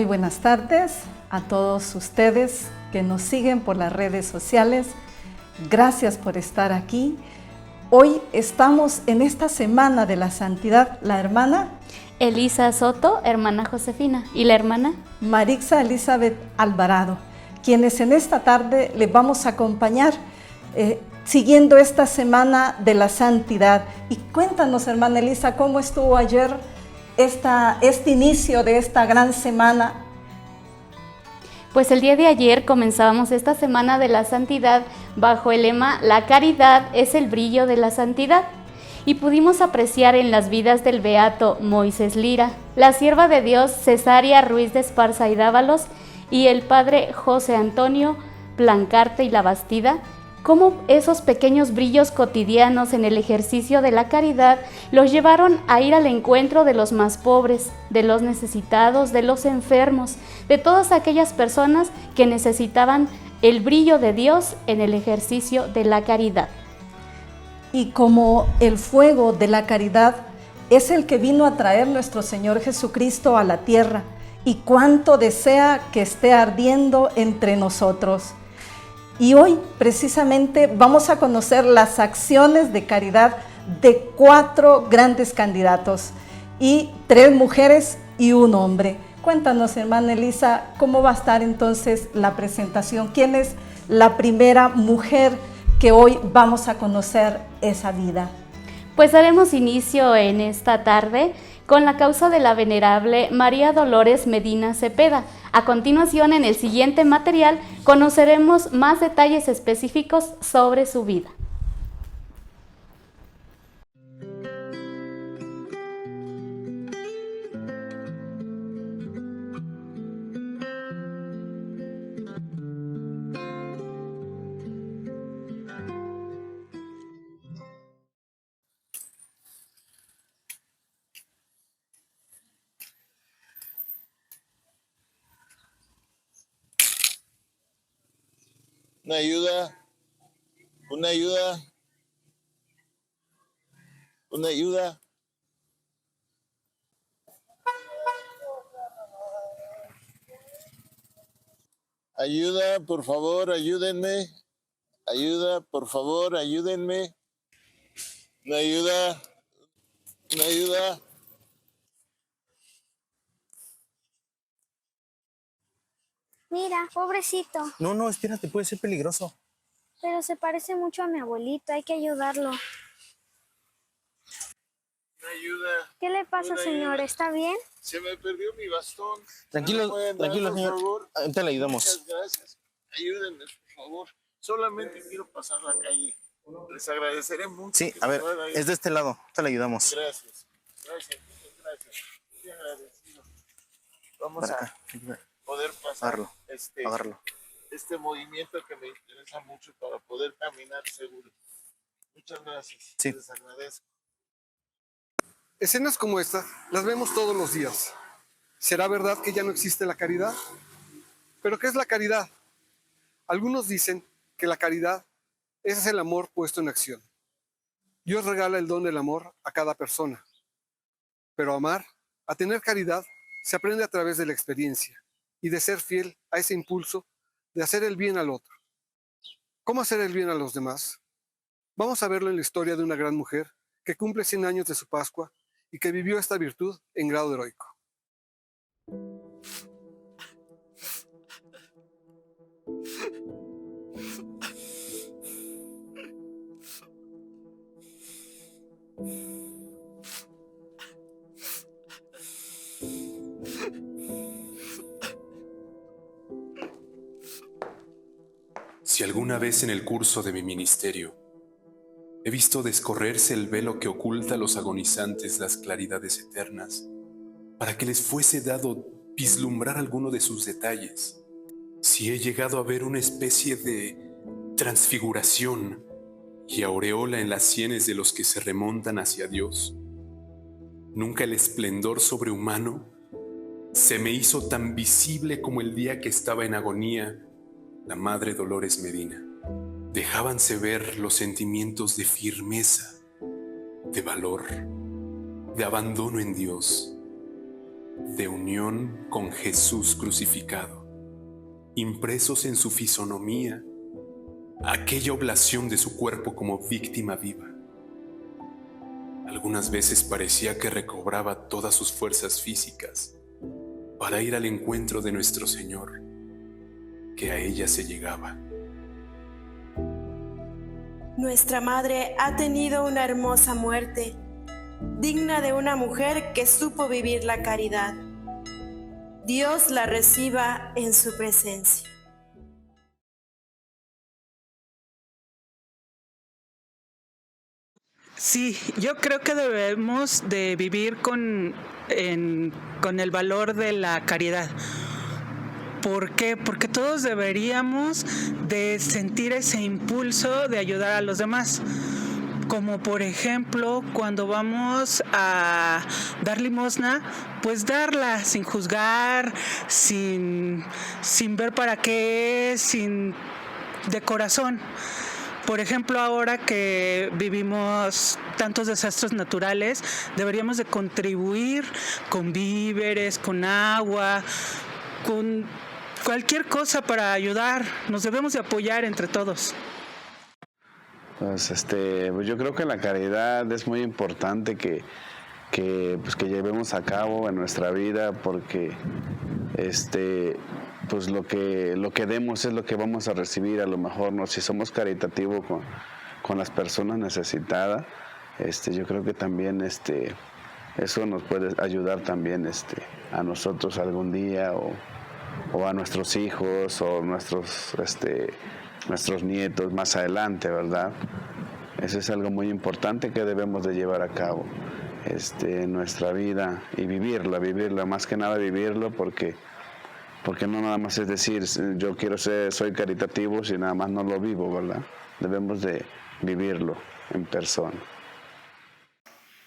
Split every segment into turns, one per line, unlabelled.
Muy buenas tardes a todos ustedes que nos siguen por las redes sociales. Gracias por estar aquí. Hoy estamos en esta Semana de la Santidad. La hermana
Elisa Soto, hermana Josefina, y la hermana
Marixa Elizabeth Alvarado, quienes en esta tarde les vamos a acompañar siguiendo esta Semana de la Santidad. Y cuéntanos, hermana Elisa, ¿cómo estuvo ayer este inicio de esta gran semana?
Pues el día de ayer comenzábamos esta Semana de la Santidad bajo el lema La caridad es el brillo de la santidad, y pudimos apreciar en las vidas del beato Moisés Lira, la sierva de Dios Cesaria Ruiz de Esparza y Dávalos y el padre José Antonio Plancarte y La Bastida, cómo esos pequeños brillos cotidianos en el ejercicio de la caridad los llevaron a ir al encuentro de los más pobres, de los necesitados, de los enfermos, de todas aquellas personas que necesitaban el brillo de Dios en el ejercicio de la caridad.
Y como el fuego de la caridad es el que vino a traer nuestro Señor Jesucristo a la tierra, y cuánto desea que esté ardiendo entre nosotros. Y hoy precisamente vamos a conocer las acciones de caridad de 4 grandes candidatos y 3 mujeres y un hombre. Cuéntanos, hermana Elisa, ¿cómo va a estar entonces la presentación? ¿Quién es la primera mujer que hoy vamos a conocer esa vida?
Pues daremos inicio en esta tarde con la causa de la venerable María Dolores Medina Cepeda. A continuación, en el siguiente material, conoceremos más detalles específicos sobre su vida.
Una ayuda, una ayuda, una ayuda. Ayuda, por favor, ayúdenme. Ayuda, por favor, ayúdenme. Una ayuda, una ayuda.
Mira, pobrecito.
No, espérate, puede ser peligroso.
Pero se parece mucho a mi abuelito, hay que ayudarlo.
Una ayuda.
¿Qué le pasa, señor? ¿Está bien?
Se me perdió mi bastón.
Tranquilo,
¿Me pueden dar,
tranquilo,
por
señor.
favor?
Ahorita le ayudamos.
Muchas gracias. Ayúdenme, por favor. Solamente quiero pasar la calle. Les agradeceré mucho.
Sí, a ver, es de este lado. Ahorita le ayudamos.
Gracias. Gracias, muchas gracias. Muy agradecido. Vamos
Para
a
acá.
poder pasar
Agárralo.
este movimiento que me interesa mucho para poder caminar seguro. Muchas gracias.
Sí.
Les agradezco.
Escenas como esta las vemos todos los días. ¿Será verdad que ya no existe la caridad? ¿Pero qué es la caridad? Algunos dicen que la caridad es el amor puesto en acción. Dios regala el don del amor a cada persona. Pero amar, a tener caridad, se aprende a través de la experiencia y de ser fiel a ese impulso de hacer el bien al otro. ¿Cómo hacer el bien a los demás? Vamos a verlo en la historia de una gran mujer que cumple 100 años de su Pascua y que vivió esta virtud en grado heroico.
Si alguna vez en el curso de mi ministerio he visto descorrerse el velo que oculta a los agonizantes las claridades eternas, para que les fuese dado vislumbrar alguno de sus detalles, si he llegado a ver una especie de transfiguración y aureola en las sienes de los que se remontan hacia Dios, nunca el esplendor sobrehumano se me hizo tan visible como el día que estaba en agonía la Madre Dolores Medina. Dejábanse ver los sentimientos de firmeza, de valor, de abandono en Dios. de unión con Jesús crucificado, impresos en su fisonomía, aquella oblación de su cuerpo como víctima viva. Algunas veces parecía que recobraba todas sus fuerzas físicas para ir al encuentro de nuestro Señor, que a ella se llegaba.
Nuestra madre ha tenido una hermosa muerte, digna de una mujer que supo vivir la caridad. Dios la reciba en su presencia.
Sí, yo creo que debemos de vivir con el valor de la caridad. ¿Por qué? Porque todos deberíamos de sentir ese impulso de ayudar a los demás. Como por ejemplo, cuando vamos a dar limosna, pues darla sin juzgar, sin ver para qué es, de corazón. Por ejemplo, ahora que vivimos tantos desastres naturales, deberíamos de contribuir con víveres, con agua, con cualquier cosa para ayudar. Nos debemos de apoyar entre todos.
Pues yo creo que la caridad es muy importante que llevemos a cabo en nuestra vida, porque pues lo que demos es lo que vamos a recibir. A lo mejor no, si somos caritativos con las personas necesitadas, yo creo que también eso nos puede ayudar también a nosotros algún día, o a nuestros hijos, o nuestros nietos más adelante, ¿verdad? Eso es algo muy importante que debemos de llevar a cabo en nuestra vida y vivirla, más que nada vivirlo, porque no nada más es decir, yo soy caritativo, si nada más no lo vivo, ¿verdad? Debemos de vivirlo en persona.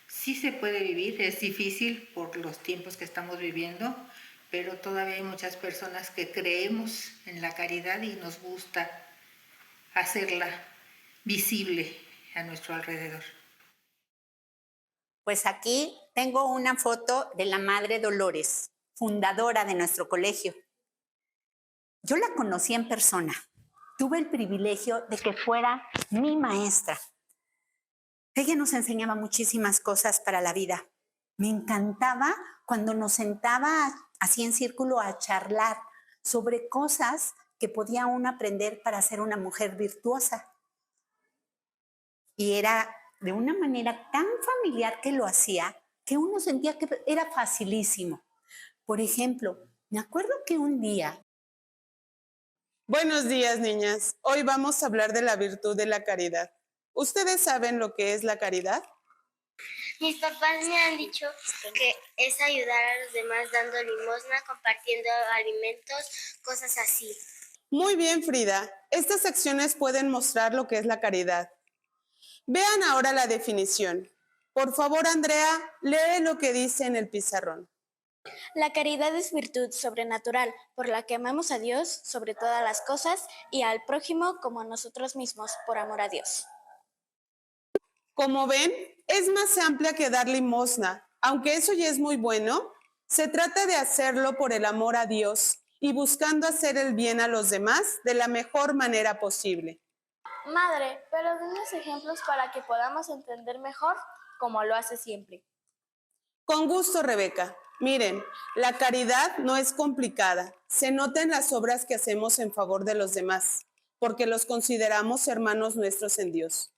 Sí se puede vivir, es difícil por los tiempos que estamos viviendo, pero todavía hay muchas personas que creemos en la caridad y nos gusta hacerla visible a nuestro alrededor.
Pues aquí tengo una foto de la Madre Dolores, fundadora de nuestro colegio. Yo la conocí en persona. Tuve el privilegio de que fuera mi maestra. Ella nos enseñaba muchísimas cosas para la vida. Me encantaba cuando nos sentaba así en círculo a charlar sobre cosas que podía uno aprender para ser una mujer virtuosa. Y era de una manera tan familiar que lo hacía, que uno sentía que era facilísimo. Por ejemplo, me acuerdo que un día...
Buenos días, niñas. Hoy vamos a hablar de la virtud de la caridad. ¿Ustedes saben lo que es la caridad?
Mis papás me han dicho que es ayudar a los demás dando limosna, compartiendo alimentos, cosas así.
Muy bien, Frida. Estas acciones pueden mostrar lo que es la caridad. Vean ahora la definición. Por favor, Andrea, lee lo que dice en el pizarrón.
La caridad es virtud sobrenatural por la que amamos a Dios sobre todas las cosas y al prójimo como a nosotros mismos por amor a Dios.
Como ven, es más amplia que dar limosna. Aunque eso ya es muy bueno, se trata de hacerlo por el amor a Dios y buscando hacer el bien a los demás de la mejor manera posible.
Madre, pero denos ejemplos para que podamos entender mejor como lo hace siempre.
Con gusto, Rebeca. Miren, la caridad no es complicada. Se nota en las obras que hacemos en favor de los demás, porque los consideramos hermanos nuestros en Dios.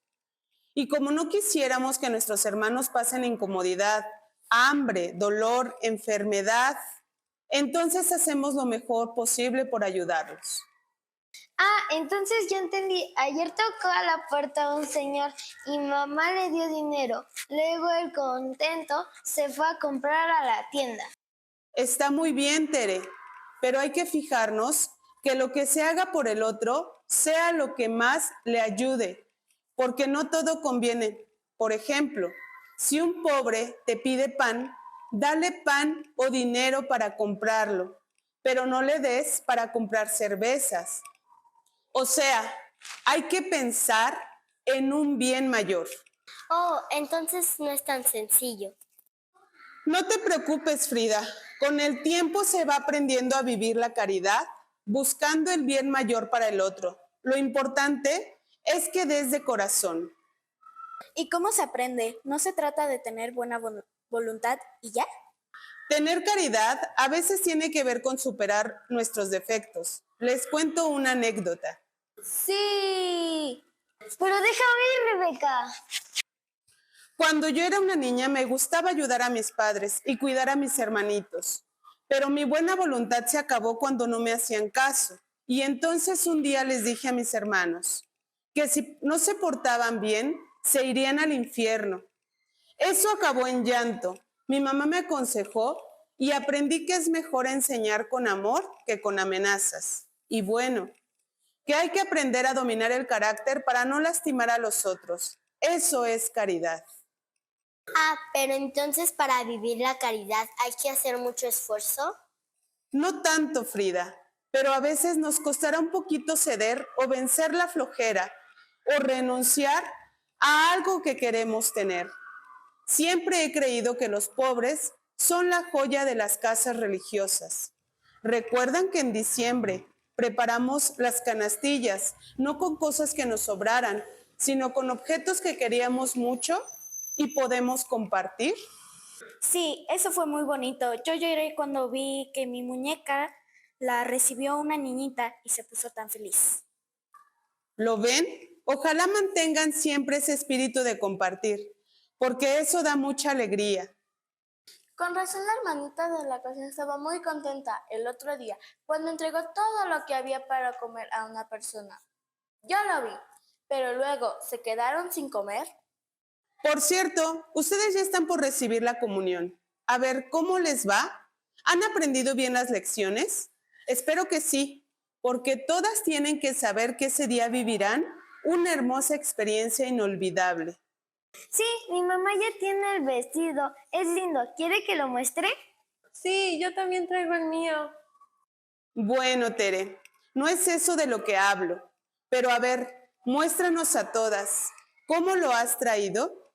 Y como no quisiéramos que nuestros hermanos pasen incomodidad, hambre, dolor, enfermedad, entonces hacemos lo mejor posible por ayudarlos.
Entonces yo entendí. Ayer tocó a la puerta un señor y mamá le dio dinero. Luego él contento se fue a comprar a la tienda.
Está muy bien, Tere, pero hay que fijarnos que lo que se haga por el otro sea lo que más le ayude, porque no todo conviene. Por ejemplo, si un pobre te pide pan, dale pan o dinero para comprarlo, pero no le des para comprar cervezas. O sea, hay que pensar en un bien mayor.
Entonces no es tan sencillo.
No te preocupes, Frida. Con el tiempo se va aprendiendo a vivir la caridad, buscando el bien mayor para el otro. Lo importante es que des de corazón.
¿Y cómo se aprende? ¿No se trata de tener buena voluntad y ya?
Tener caridad a veces tiene que ver con superar nuestros defectos. Les cuento una anécdota.
Sí, pero deja oír, Rebeca.
Cuando yo era una niña me gustaba ayudar a mis padres y cuidar a mis hermanitos, pero mi buena voluntad se acabó cuando no me hacían caso. Y entonces un día les dije a mis hermanos que si no se portaban bien, se irían al infierno. Eso acabó en llanto. Mi mamá me aconsejó y aprendí que es mejor enseñar con amor que con amenazas. Y bueno, que hay que aprender a dominar el carácter para no lastimar a los otros. Eso es caridad.
Pero entonces para vivir la caridad hay que hacer mucho esfuerzo.
No tanto, Frida, pero a veces nos costará un poquito ceder o vencer la flojera o renunciar a algo que queremos tener. Siempre he creído que los pobres son la joya de las casas religiosas. Recuerdan que en diciembre preparamos las canastillas, no con cosas que nos sobraran, sino con objetos que queríamos mucho y podemos compartir.
Sí, eso fue muy bonito. Yo lloré cuando vi que mi muñeca la recibió una niñita y se puso tan feliz.
¿Lo ven? Ojalá mantengan siempre ese espíritu de compartir, porque eso da mucha alegría.
Con razón la hermanita de la casa estaba muy contenta el otro día cuando entregó todo lo que había para comer a una persona. Yo lo vi, pero luego se quedaron sin comer.
Por cierto, ustedes ya están por recibir la comunión. A ver, ¿cómo les va? ¿Han aprendido bien las lecciones? Espero que sí, porque todas tienen que saber que ese día vivirán una hermosa experiencia inolvidable.
Sí, mi mamá ya tiene el vestido. Es lindo. ¿Quiere que lo muestre?
Sí, yo también traigo el mío.
Bueno, Tere, no es eso de lo que hablo. Pero a ver, muéstranos a todas. ¿Cómo lo has traído?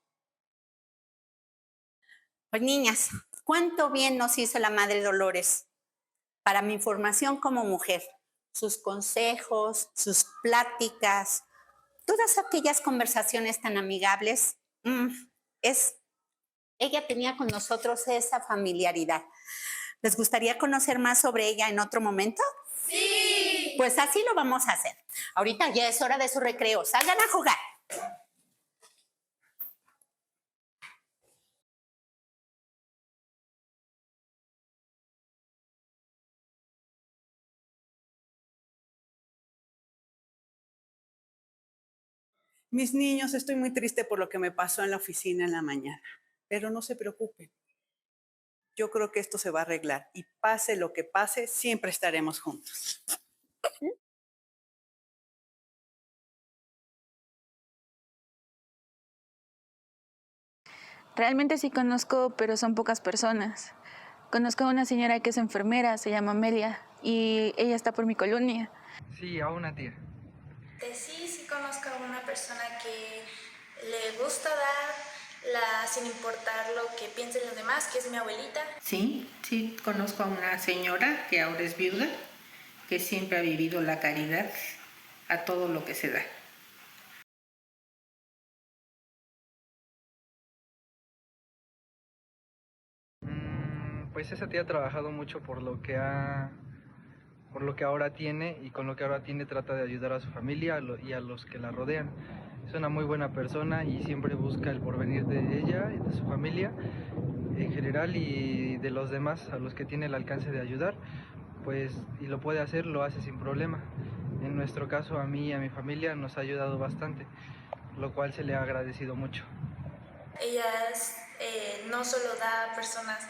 Pues niñas, cuánto bien nos hizo la Madre Dolores para mi formación como mujer. Sus consejos, sus pláticas, todas aquellas conversaciones tan amigables. Ella tenía con nosotros esa familiaridad. ¿Les gustaría conocer más sobre ella en otro momento? Sí. Pues así lo vamos a hacer. Ahorita ya es hora de su recreo. Salgan a jugar.
Mis niños, estoy muy triste por lo que me pasó en la oficina en la mañana, pero no se preocupen. Yo creo que esto se va a arreglar y pase lo que pase, siempre estaremos juntos.
Realmente sí conozco, pero son pocas personas. Conozco a una señora que es enfermera, se llama Amelia, y ella está por mi colonia.
Sí, a una tía.
Sí conozco a una persona que le gusta dar sin importar lo que piensen los demás, que es mi abuelita.
Sí, conozco a una señora que ahora es viuda, que siempre ha vivido la caridad a todo lo que se da.
Pues esa tía ha trabajado mucho por lo que ahora tiene, y con lo que ahora tiene trata de ayudar a su familia y a los que la rodean. Es una muy buena persona y siempre busca el porvenir de ella y de su familia en general y de los demás a los que tiene el alcance de ayudar, pues, y lo puede hacer, lo hace sin problema. En nuestro caso, a mí y a mi familia nos ha ayudado bastante, lo cual se le ha agradecido mucho.
Ella no solo da a personas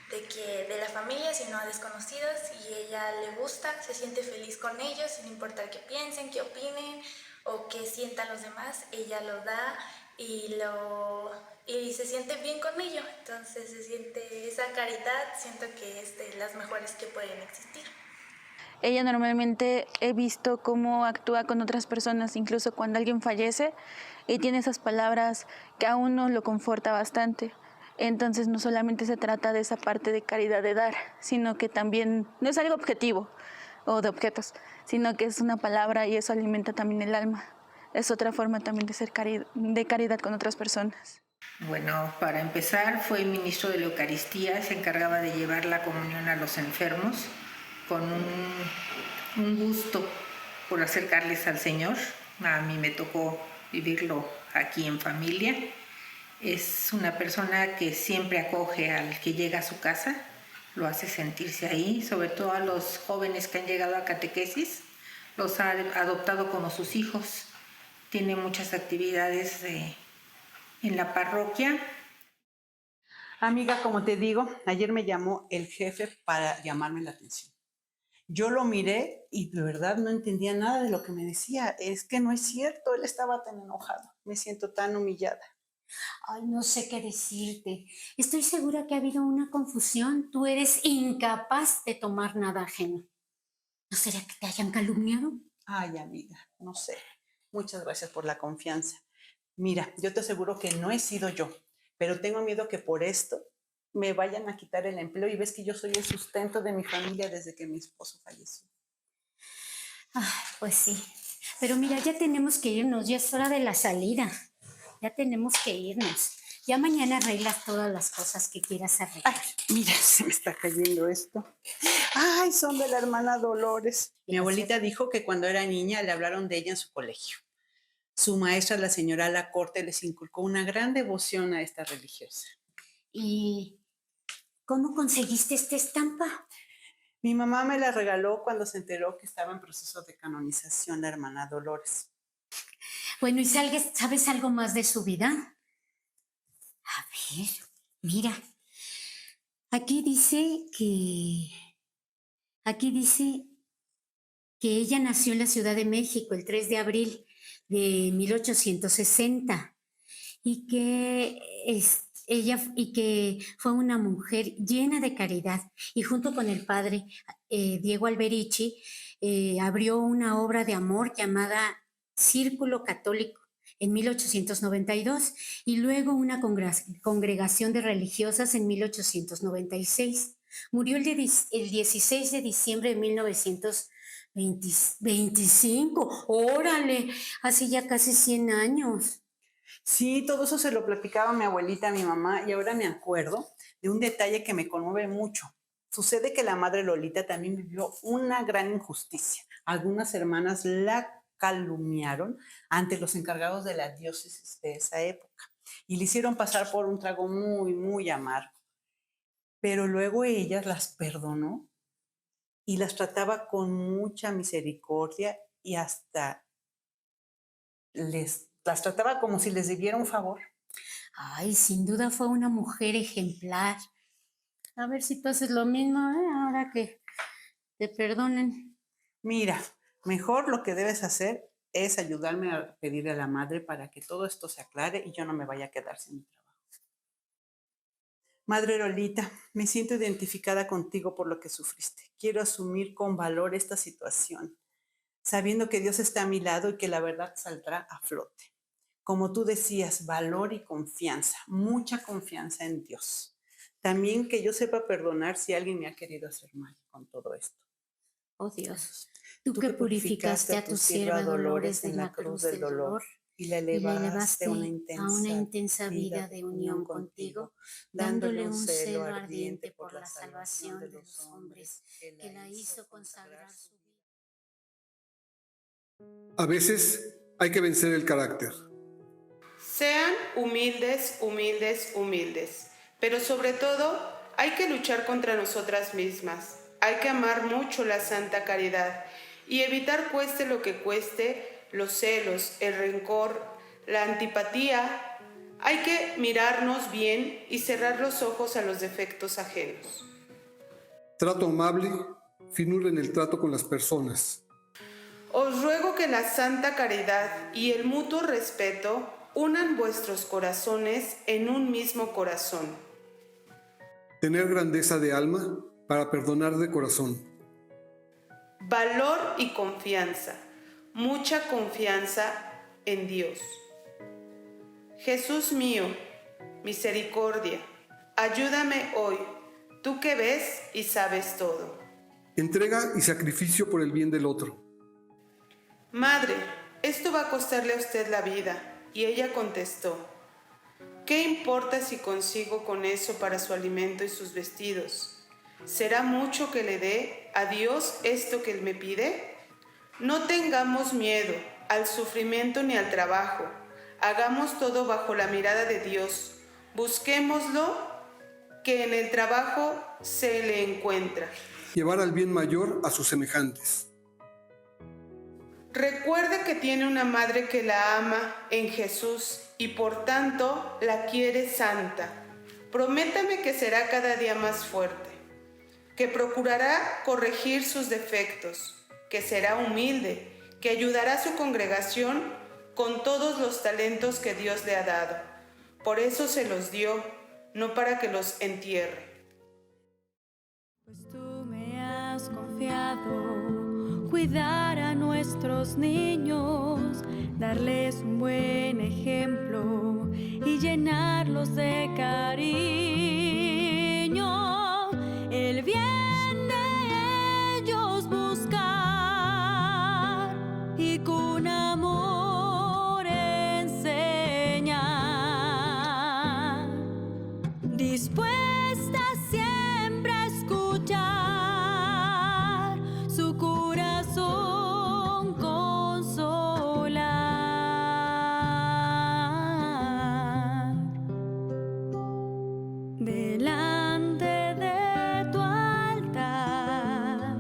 de la familia, sino a desconocidos, y ella le gusta, se siente feliz con ellos, sin importar qué piensen, qué opinen o qué sientan los demás. Ella lo da y se siente bien con ello. Entonces se siente esa caridad, siento que es de las mejores que pueden existir.
Ella normalmente he visto cómo actúa con otras personas, incluso cuando alguien fallece, y tiene esas palabras que a uno lo conforta bastante. Entonces no solamente se trata de esa parte de caridad de dar, sino que también no es algo objetivo o de objetos, sino que es una palabra y eso alimenta también el alma. Es otra forma también de ser de caridad con otras personas.
Bueno, para empezar, fue ministro de la Eucaristía, se encargaba de llevar la comunión a los enfermos con un gusto por acercarles al Señor. A mí me tocó vivirlo aquí en familia. Es una persona que siempre acoge al que llega a su casa, lo hace sentirse ahí, sobre todo a los jóvenes que han llegado a catequesis, los ha adoptado como sus hijos. Tiene muchas actividades en la parroquia.
Amiga, como te digo, ayer me llamó el jefe para llamarme la atención. Yo lo miré y de verdad no entendía nada de lo que me decía. Es que no es cierto, él estaba tan enojado. Me siento tan humillada.
Ay, no sé qué decirte. Estoy segura que ha habido una confusión. Tú eres incapaz de tomar nada ajeno. ¿No será que te hayan calumniado?
Ay, amiga, no sé. Muchas gracias por la confianza. Mira, yo te aseguro que no he sido yo, pero tengo miedo que por esto me vayan a quitar el empleo y ves que yo soy el sustento de mi familia desde que mi esposo falleció.
Ay, pues sí. Pero mira, ya tenemos que irnos. Ya es hora de la salida. Ya tenemos que irnos. Ya mañana arreglas todas las cosas que quieras arreglar.
Ay, mira, se me está cayendo esto. Ay, son de la hermana Dolores. Mi abuelita dijo que cuando era niña le hablaron de ella en su colegio. Su maestra, la señora Lacorte, les inculcó una gran devoción a esta religiosa.
¿Y cómo conseguiste esta estampa?
Mi mamá me la regaló cuando se enteró que estaba en proceso de canonización la hermana Dolores.
Bueno, ¿y sabes algo más de su vida? A ver, mira. Aquí dice que ella nació en la Ciudad de México el 3 de abril de 1860 y que fue una mujer llena de caridad y junto con el padre Diego Alberici abrió una obra de amor llamada Círculo Católico en 1892 y luego una congregación de religiosas en 1896. Murió el 16 de diciembre de 1925. ¡Órale! Hace ya casi 100 años.
Sí, todo eso se lo platicaba mi abuelita, a mi mamá, y ahora me acuerdo de un detalle que me conmueve mucho. Sucede que la madre Lolita también vivió una gran injusticia. Algunas hermanas la calumniaron ante los encargados de la diócesis de esa época y le hicieron pasar por un trago muy, muy amargo. Pero luego ella las perdonó y las trataba con mucha misericordia y hasta las trataba como si les debiera un favor.
Ay, sin duda fue una mujer ejemplar. A ver si tú haces lo mismo, ahora que te perdonen.
Mira, mejor lo que debes hacer es ayudarme a pedirle a la madre para que todo esto se aclare y yo no me vaya a quedar sin mi trabajo. Madre Lolita, me siento identificada contigo por lo que sufriste. Quiero asumir con valor esta situación, sabiendo que Dios está a mi lado y que la verdad saldrá a flote. Como tú decías, valor y confianza, mucha confianza en Dios. También que yo sepa perdonar si alguien me ha querido hacer mal con todo esto.
Oh Dios, tú que purificaste a tu sierva Dolores en la cruz del dolor
y la elevaste a una
intensa vida de unión contigo, dándole un celo ardiente por la salvación de los hombres, que la hizo consagrar su vida.
A veces hay que vencer el carácter.
Sean humildes, humildes, humildes. Pero sobre todo, hay que luchar contra nosotras mismas. Hay que amar mucho la santa caridad y evitar, cueste lo que cueste, los celos, el rencor, la antipatía. Hay que mirarnos bien y cerrar los ojos a los defectos ajenos.
Trato amable, finura en el trato con las personas.
Os ruego que la santa caridad y el mutuo respeto unan vuestros corazones en un mismo corazón.
Tener grandeza de alma para perdonar de corazón.
Valor y confianza, mucha confianza en Dios. Jesús mío, misericordia, Ayúdame hoy, tú que ves y sabes todo.
Entrega y sacrificio por el bien del otro.
Madre, esto va a costarle a usted la vida. Y ella contestó, ¿qué importa si consigo con eso para su alimento y sus vestidos? ¿Será mucho que le dé a Dios esto que Él me pide? No tengamos miedo al sufrimiento ni al trabajo. Hagamos todo bajo la mirada de Dios. Busquémoslo, que en el trabajo se le encuentra.
Llevar al bien mayor a sus semejantes.
Recuerde que tiene una madre que la ama en Jesús y por tanto la quiere santa. Prométame que será cada día más fuerte, que procurará corregir sus defectos, que será humilde, que ayudará a su congregación con todos los talentos que Dios le ha dado. Por eso se los dio, no para que los entierre.
Pues tú me has confiado cuidar a nuestros niños, darles un buen ejemplo y llenarlos de cariño, el bien de ellos buscar y con amor enseñar, dispuesta siempre a escuchar su corazón consolar. Delante de tu altar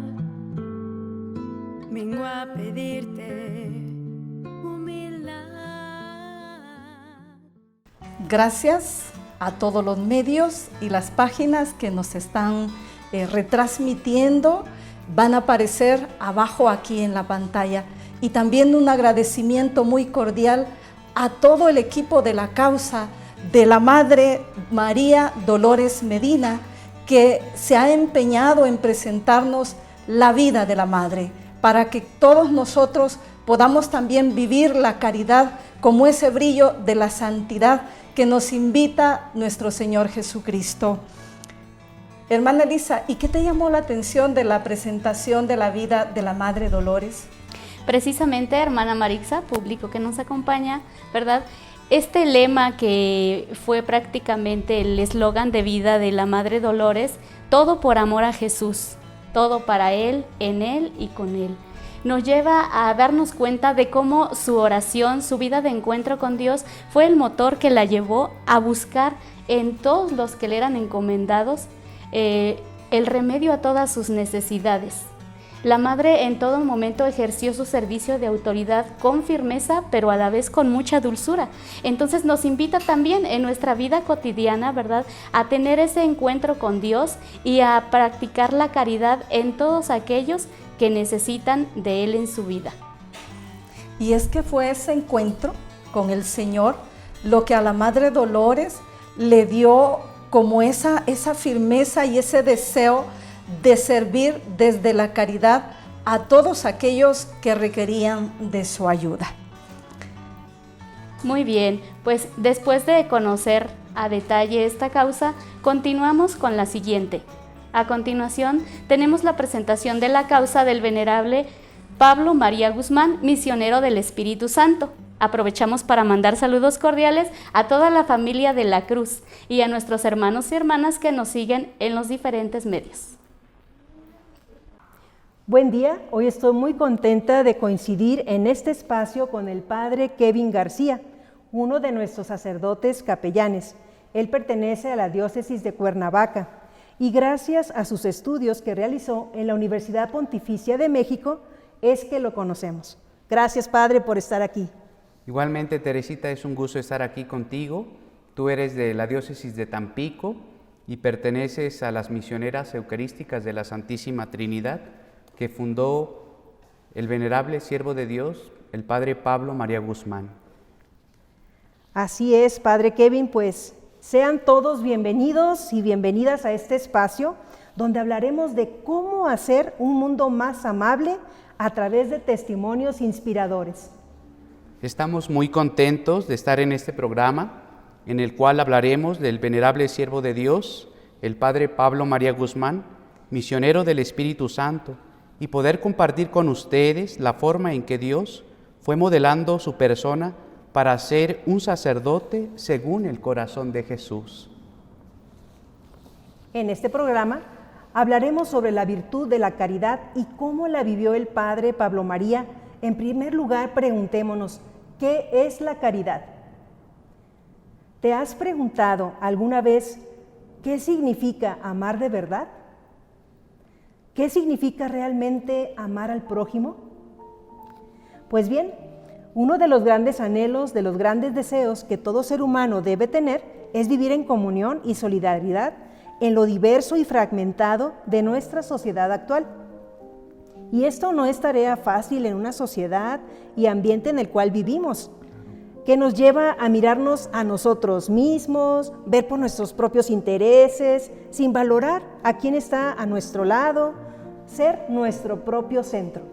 vengo a pedirte humildad.
Gracias a todos los medios y las páginas que nos están retransmitiendo. Van a aparecer abajo aquí en la pantalla. Y también un agradecimiento muy cordial a todo el equipo de la causa de la Madre María Dolores Medina, que se ha empeñado en presentarnos la vida de la Madre, para que todos nosotros podamos también vivir la caridad como ese brillo de la santidad que nos invita nuestro Señor Jesucristo. Hermana Elisa, ¿y qué te llamó la atención de la presentación de la vida de la Madre Dolores?
Precisamente, hermana Marixa, público que nos acompaña, ¿verdad? Este lema que fue prácticamente el eslogan de vida de la Madre Dolores, todo por amor a Jesús, todo para Él, en Él y con Él, nos lleva a darnos cuenta de cómo su oración, su vida de encuentro con Dios fue el motor que la llevó a buscar en todos los que le eran encomendados el remedio a todas sus necesidades. La Madre en todo momento ejerció su servicio de autoridad con firmeza, pero a la vez con mucha dulzura. Entonces nos invita también en nuestra vida cotidiana, ¿verdad?, a tener ese encuentro con Dios y a practicar la caridad en todos aquellos que necesitan de Él en su vida.
Y es que fue ese encuentro con el Señor lo que a la Madre Dolores le dio como esa firmeza y ese deseo de servir desde la caridad a todos aquellos que requerían de su ayuda.
Muy bien, pues después de conocer a detalle esta causa, continuamos con la siguiente. A continuación, tenemos la presentación de la causa del venerable Pablo María Guzmán, misionero del Espíritu Santo. Aprovechamos para mandar saludos cordiales a toda la familia de la Cruz y a nuestros hermanos y hermanas que nos siguen en los diferentes medios.
Buen día, hoy estoy muy contenta de coincidir en este espacio con el padre Kevin García, uno de nuestros sacerdotes capellanes. Él pertenece a la diócesis de Cuernavaca y gracias a sus estudios que realizó en la Universidad Pontificia de México es que lo conocemos. Gracias, padre, por estar aquí.
Igualmente, Teresita, es un gusto estar aquí contigo. Tú eres de la diócesis de Tampico y perteneces a las misioneras eucarísticas de la Santísima Trinidad que fundó el venerable siervo de Dios, el padre Pablo María Guzmán.
Así es, padre Kevin, pues sean todos bienvenidos y bienvenidas a este espacio donde hablaremos de cómo hacer un mundo más amable a través de testimonios inspiradores.
Estamos muy contentos de estar en este programa en el cual hablaremos del venerable siervo de Dios, el Padre Pablo María Guzmán, misionero del Espíritu Santo, y poder compartir con ustedes la forma en que Dios fue modelando su persona para ser un sacerdote según el corazón de Jesús.
En este programa hablaremos sobre la virtud de la caridad y cómo la vivió el Padre Pablo María. En primer lugar, preguntémonos, ¿qué es la caridad? ¿Te has preguntado alguna vez qué significa amar de verdad? ¿Qué significa realmente amar al prójimo? Pues bien, uno de los grandes anhelos, de los grandes deseos que todo ser humano debe tener es vivir en comunión y solidaridad en lo diverso y fragmentado de nuestra sociedad actual. Y esto no es tarea fácil en una sociedad y ambiente en el cual vivimos, que nos lleva a mirarnos a nosotros mismos, ver por nuestros propios intereses, sin valorar a quién está a nuestro lado, ser nuestro propio centro.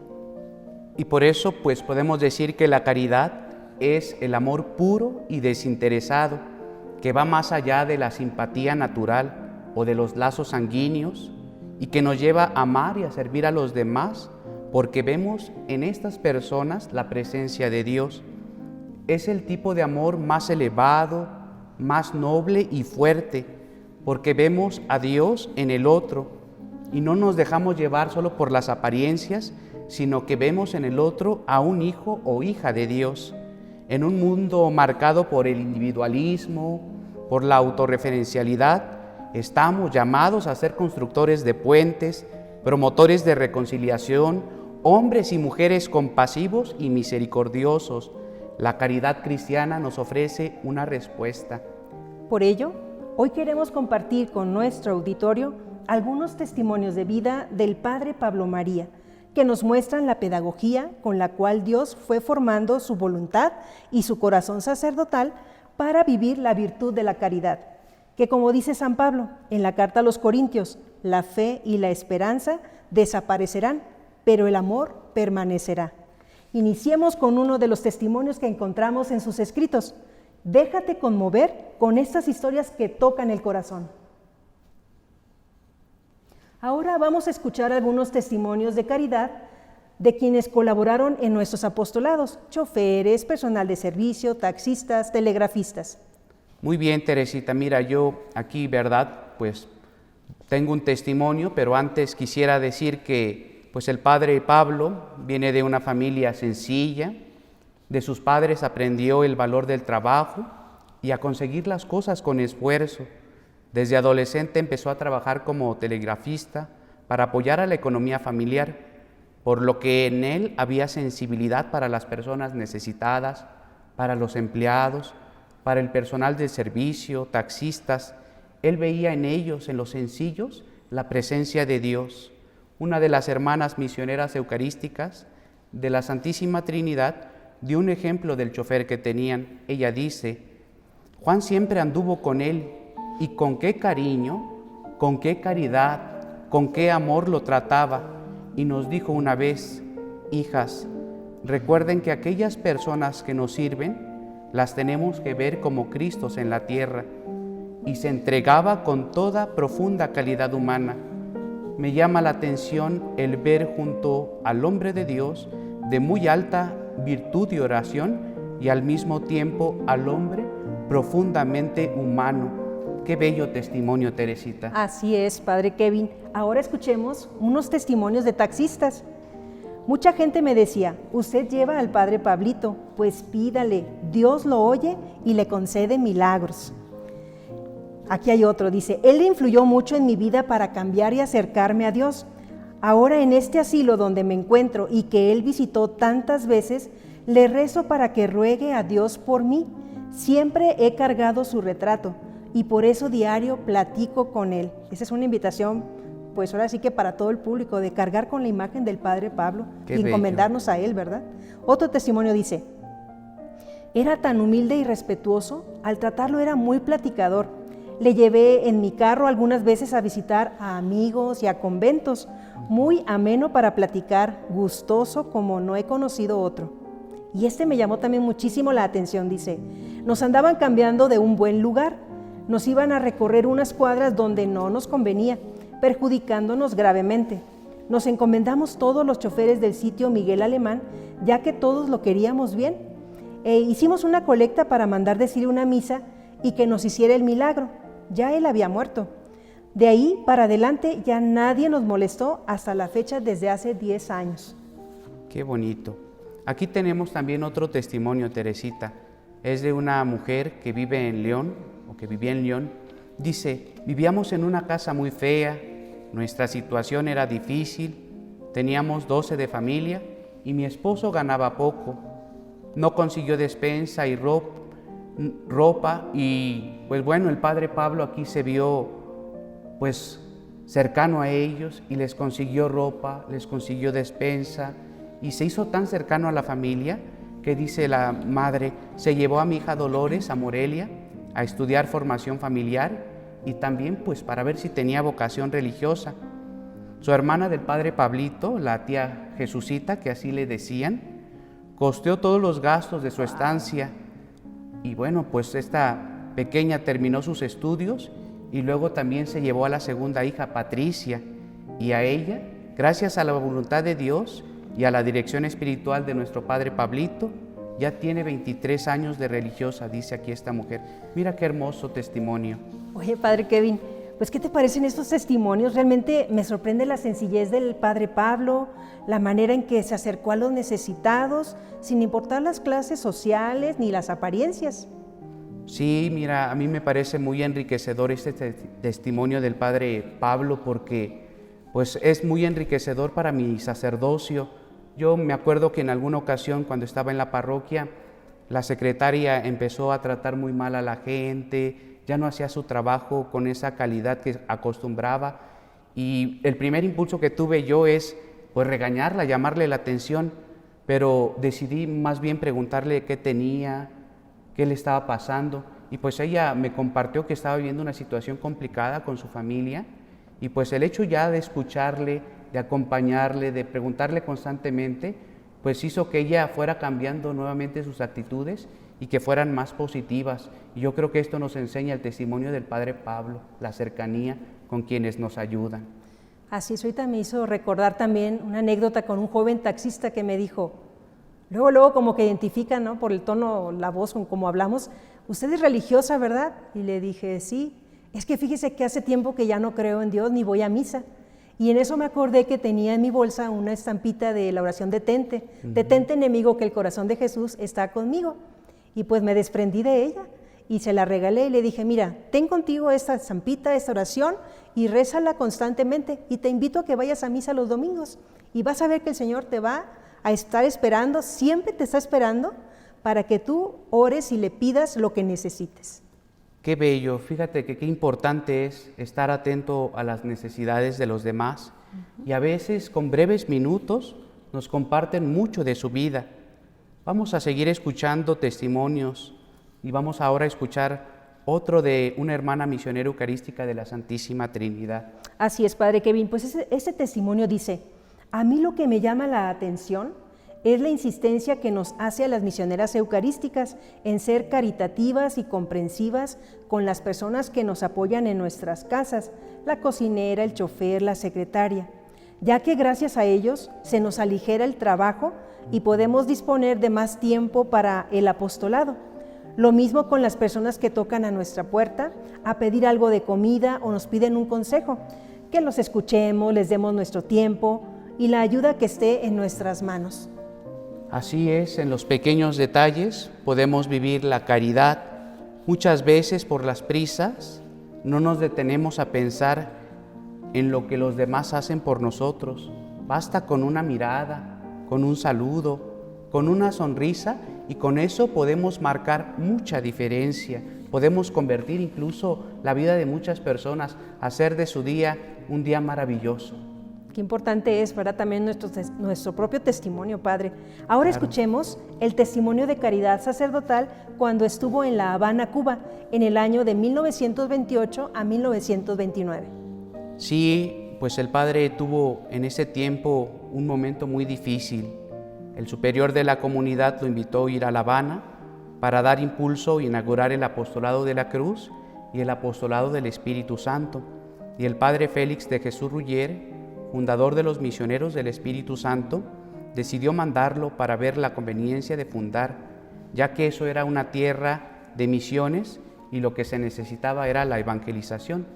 Y por eso, pues, podemos decir que la caridad es el amor puro y desinteresado, que va más allá de la simpatía natural o de los lazos sanguíneos, y que nos lleva a amar y a servir a los demás, porque vemos en estas personas la presencia de Dios. Es el tipo de amor más elevado, más noble y fuerte, porque vemos a Dios en el otro, y no nos dejamos llevar solo por las apariencias, sino que vemos en el otro a un hijo o hija de Dios. En un mundo marcado por el individualismo, por la autorreferencialidad, estamos llamados a ser constructores de puentes, promotores de reconciliación, hombres y mujeres compasivos y misericordiosos. La caridad cristiana nos ofrece una respuesta.
Por ello, hoy queremos compartir con nuestro auditorio algunos testimonios de vida del Padre Pablo María, que nos muestran la pedagogía con la cual Dios fue formando su voluntad y su corazón sacerdotal para vivir la virtud de la caridad, que, como dice San Pablo en la carta a los Corintios, la fe y la esperanza desaparecerán, pero el amor permanecerá. Iniciemos con uno de los testimonios que encontramos en sus escritos. Déjate conmover con estas historias que tocan el corazón. Ahora vamos a escuchar algunos testimonios de caridad de quienes colaboraron en nuestros apostolados: choferes, personal de servicio, taxistas, telegrafistas.
Muy bien, Teresita, mira, yo aquí, ¿verdad? Pues tengo un testimonio, pero antes quisiera decir que pues el Padre Pablo viene de una familia sencilla, de sus padres aprendió el valor del trabajo y a conseguir las cosas con esfuerzo. Desde adolescente empezó a trabajar como telegrafista para apoyar a la economía familiar, por lo que en él había sensibilidad para las personas necesitadas, para los empleados, para el personal de servicio, taxistas. Él veía en ellos, en los sencillos, la presencia de Dios. Una de las hermanas misioneras eucarísticas de la Santísima Trinidad dio un ejemplo del chofer que tenían. Ella dice: Juan siempre anduvo con él, y con qué cariño, con qué caridad, con qué amor lo trataba. Y nos dijo una vez: hijas, recuerden que aquellas personas que nos sirven las tenemos que ver como Cristos en la tierra. Y se entregaba con toda profunda calidad humana. Me llama la atención el ver junto al hombre de Dios de muy alta virtud y oración, y al mismo tiempo al hombre profundamente humano. Qué bello testimonio, Teresita.
Así es, Padre Kevin. Ahora escuchemos unos testimonios de taxistas. Mucha gente me decía: usted lleva al Padre Pablito, pues pídale, Dios lo oye y le concede milagros. Aquí hay otro, dice: él influyó mucho en mi vida para cambiar y acercarme a Dios. Ahora en este asilo donde me encuentro y que él visitó tantas veces, le rezo para que ruegue a Dios por mí. Siempre he cargado su retrato y por eso diario platico con él. Esa es una invitación, pues ahora sí que para todo el público, de cargar con la imagen del Padre Pablo y encomendarnos a él, ¿verdad? Otro testimonio dice: era tan humilde y respetuoso, al tratarlo era muy platicador. Le llevé en mi carro algunas veces a visitar a amigos y a conventos, muy ameno para platicar, gustoso como no he conocido otro. Y me llamó también muchísimo la atención, dice, nos andaban cambiando de un buen lugar, nos iban a recorrer unas cuadras donde no nos convenía, perjudicándonos gravemente. Nos encomendamos todos los choferes del sitio Miguel Alemán, ya que todos lo queríamos bien. Hicimos una colecta para mandar decir una misa y que nos hiciera el milagro. Ya él había muerto. De ahí para adelante ya nadie nos molestó hasta la fecha desde hace 10 años.
Qué bonito. Aquí tenemos también otro testimonio, Teresita. Es de una mujer que vive en León, o que vivía en León. Dice, vivíamos en una casa muy fea, nuestra situación era difícil, teníamos 12 de familia y mi esposo ganaba poco. No consiguió despensa y ropa y pues bueno, el padre Pablo aquí se vio pues cercano a ellos y les consiguió ropa, les consiguió despensa y se hizo tan cercano a la familia que dice la madre, se llevó a mi hija Dolores a Morelia a estudiar formación familiar y también pues para ver si tenía vocación religiosa. Su hermana del padre Pablito, la tía Jesucita, que así le decían, costeó todos los gastos de su estancia y bueno, pues esta pequeña terminó sus estudios y luego también se llevó a la segunda hija, Patricia, y a ella, gracias a la voluntad de Dios y a la dirección espiritual de nuestro padre Pablito, ya tiene 23 años de religiosa, dice aquí esta mujer. Mira qué hermoso testimonio.
Oye, padre Kevin, pues ¿qué te parecen estos testimonios? Realmente me sorprende la sencillez del padre Pablo, la manera en que se acercó a los necesitados, sin importar las clases sociales ni las apariencias.
Sí, mira, a mí me parece muy enriquecedor este testimonio del padre Pablo porque pues es muy enriquecedor para mi sacerdocio. Yo me acuerdo que en alguna ocasión cuando estaba en la parroquia, la secretaria empezó a tratar muy mal a la gente, ya no hacía su trabajo con esa calidad que acostumbraba y el primer impulso que tuve yo es pues regañarla, llamarle la atención, pero decidí más bien preguntarle qué tenía, qué le estaba pasando y pues ella me compartió que estaba viviendo una situación complicada con su familia y pues el hecho ya de escucharle, de acompañarle, de preguntarle constantemente, pues hizo que ella fuera cambiando nuevamente sus actitudes y que fueran más positivas. Y yo creo que esto nos enseña el testimonio del padre Pablo, la cercanía con quienes nos ayudan.
Así es, ahorita me hizo recordar también una anécdota con un joven taxista que me dijo, luego como que identifica, ¿no? Por el tono, la voz, como hablamos, usted es religiosa, ¿verdad? Y le dije, sí, es que fíjese que hace tiempo que ya no creo en Dios ni voy a misa. Y en eso me acordé que tenía en mi bolsa una estampita de la oración detente, detente enemigo que el corazón de Jesús está conmigo. Y pues me desprendí de ella y se la regalé y le dije, mira, ten contigo esta estampita, esta oración y rézala constantemente y te invito a que vayas a misa los domingos y vas a ver que el Señor te va a estar esperando, siempre te está esperando para que tú ores y le pidas lo que necesites.
Qué bello, fíjate que qué importante es estar atento a las necesidades de los demás y a veces con breves minutos nos comparten mucho de su vida. Vamos a seguir escuchando testimonios y vamos ahora a escuchar otro de una hermana misionera eucarística de la Santísima Trinidad.
Así es, padre Kevin, pues ese testimonio dice, a mí lo que me llama la atención es la insistencia que nos hace a las misioneras eucarísticas en ser caritativas y comprensivas con las personas que nos apoyan en nuestras casas, la cocinera, el chofer, la secretaria, ya que gracias a ellos se nos aligera el trabajo y podemos disponer de más tiempo para el apostolado. Lo mismo con las personas que tocan a nuestra puerta a pedir algo de comida o nos piden un consejo, que los escuchemos, les demos nuestro tiempo y la ayuda que esté en nuestras manos.
Así es, en los pequeños detalles podemos vivir la caridad. Muchas veces por las prisas no nos detenemos a pensar en lo que los demás hacen por nosotros. Basta con una mirada, con un saludo, con una sonrisa y con eso podemos marcar mucha diferencia. Podemos convertir incluso la vida de muchas personas, hacer de su día un día maravilloso.
Qué importante es, ¿verdad? También nuestro propio testimonio, Padre. Ahora escuchemos el testimonio de caridad sacerdotal cuando estuvo en La Habana, Cuba, en el año de 1928 a 1929.
Sí, pues el Padre tuvo en ese tiempo un momento muy difícil. El superior de la comunidad lo invitó a ir a La Habana para dar impulso e inaugurar el apostolado de la cruz y el apostolado del Espíritu Santo. Y el padre Félix de Jesús Ruller, fundador de los misioneros del Espíritu Santo, decidió mandarlo para ver la conveniencia de fundar, ya que eso era una tierra de misiones y lo que se necesitaba era la evangelización.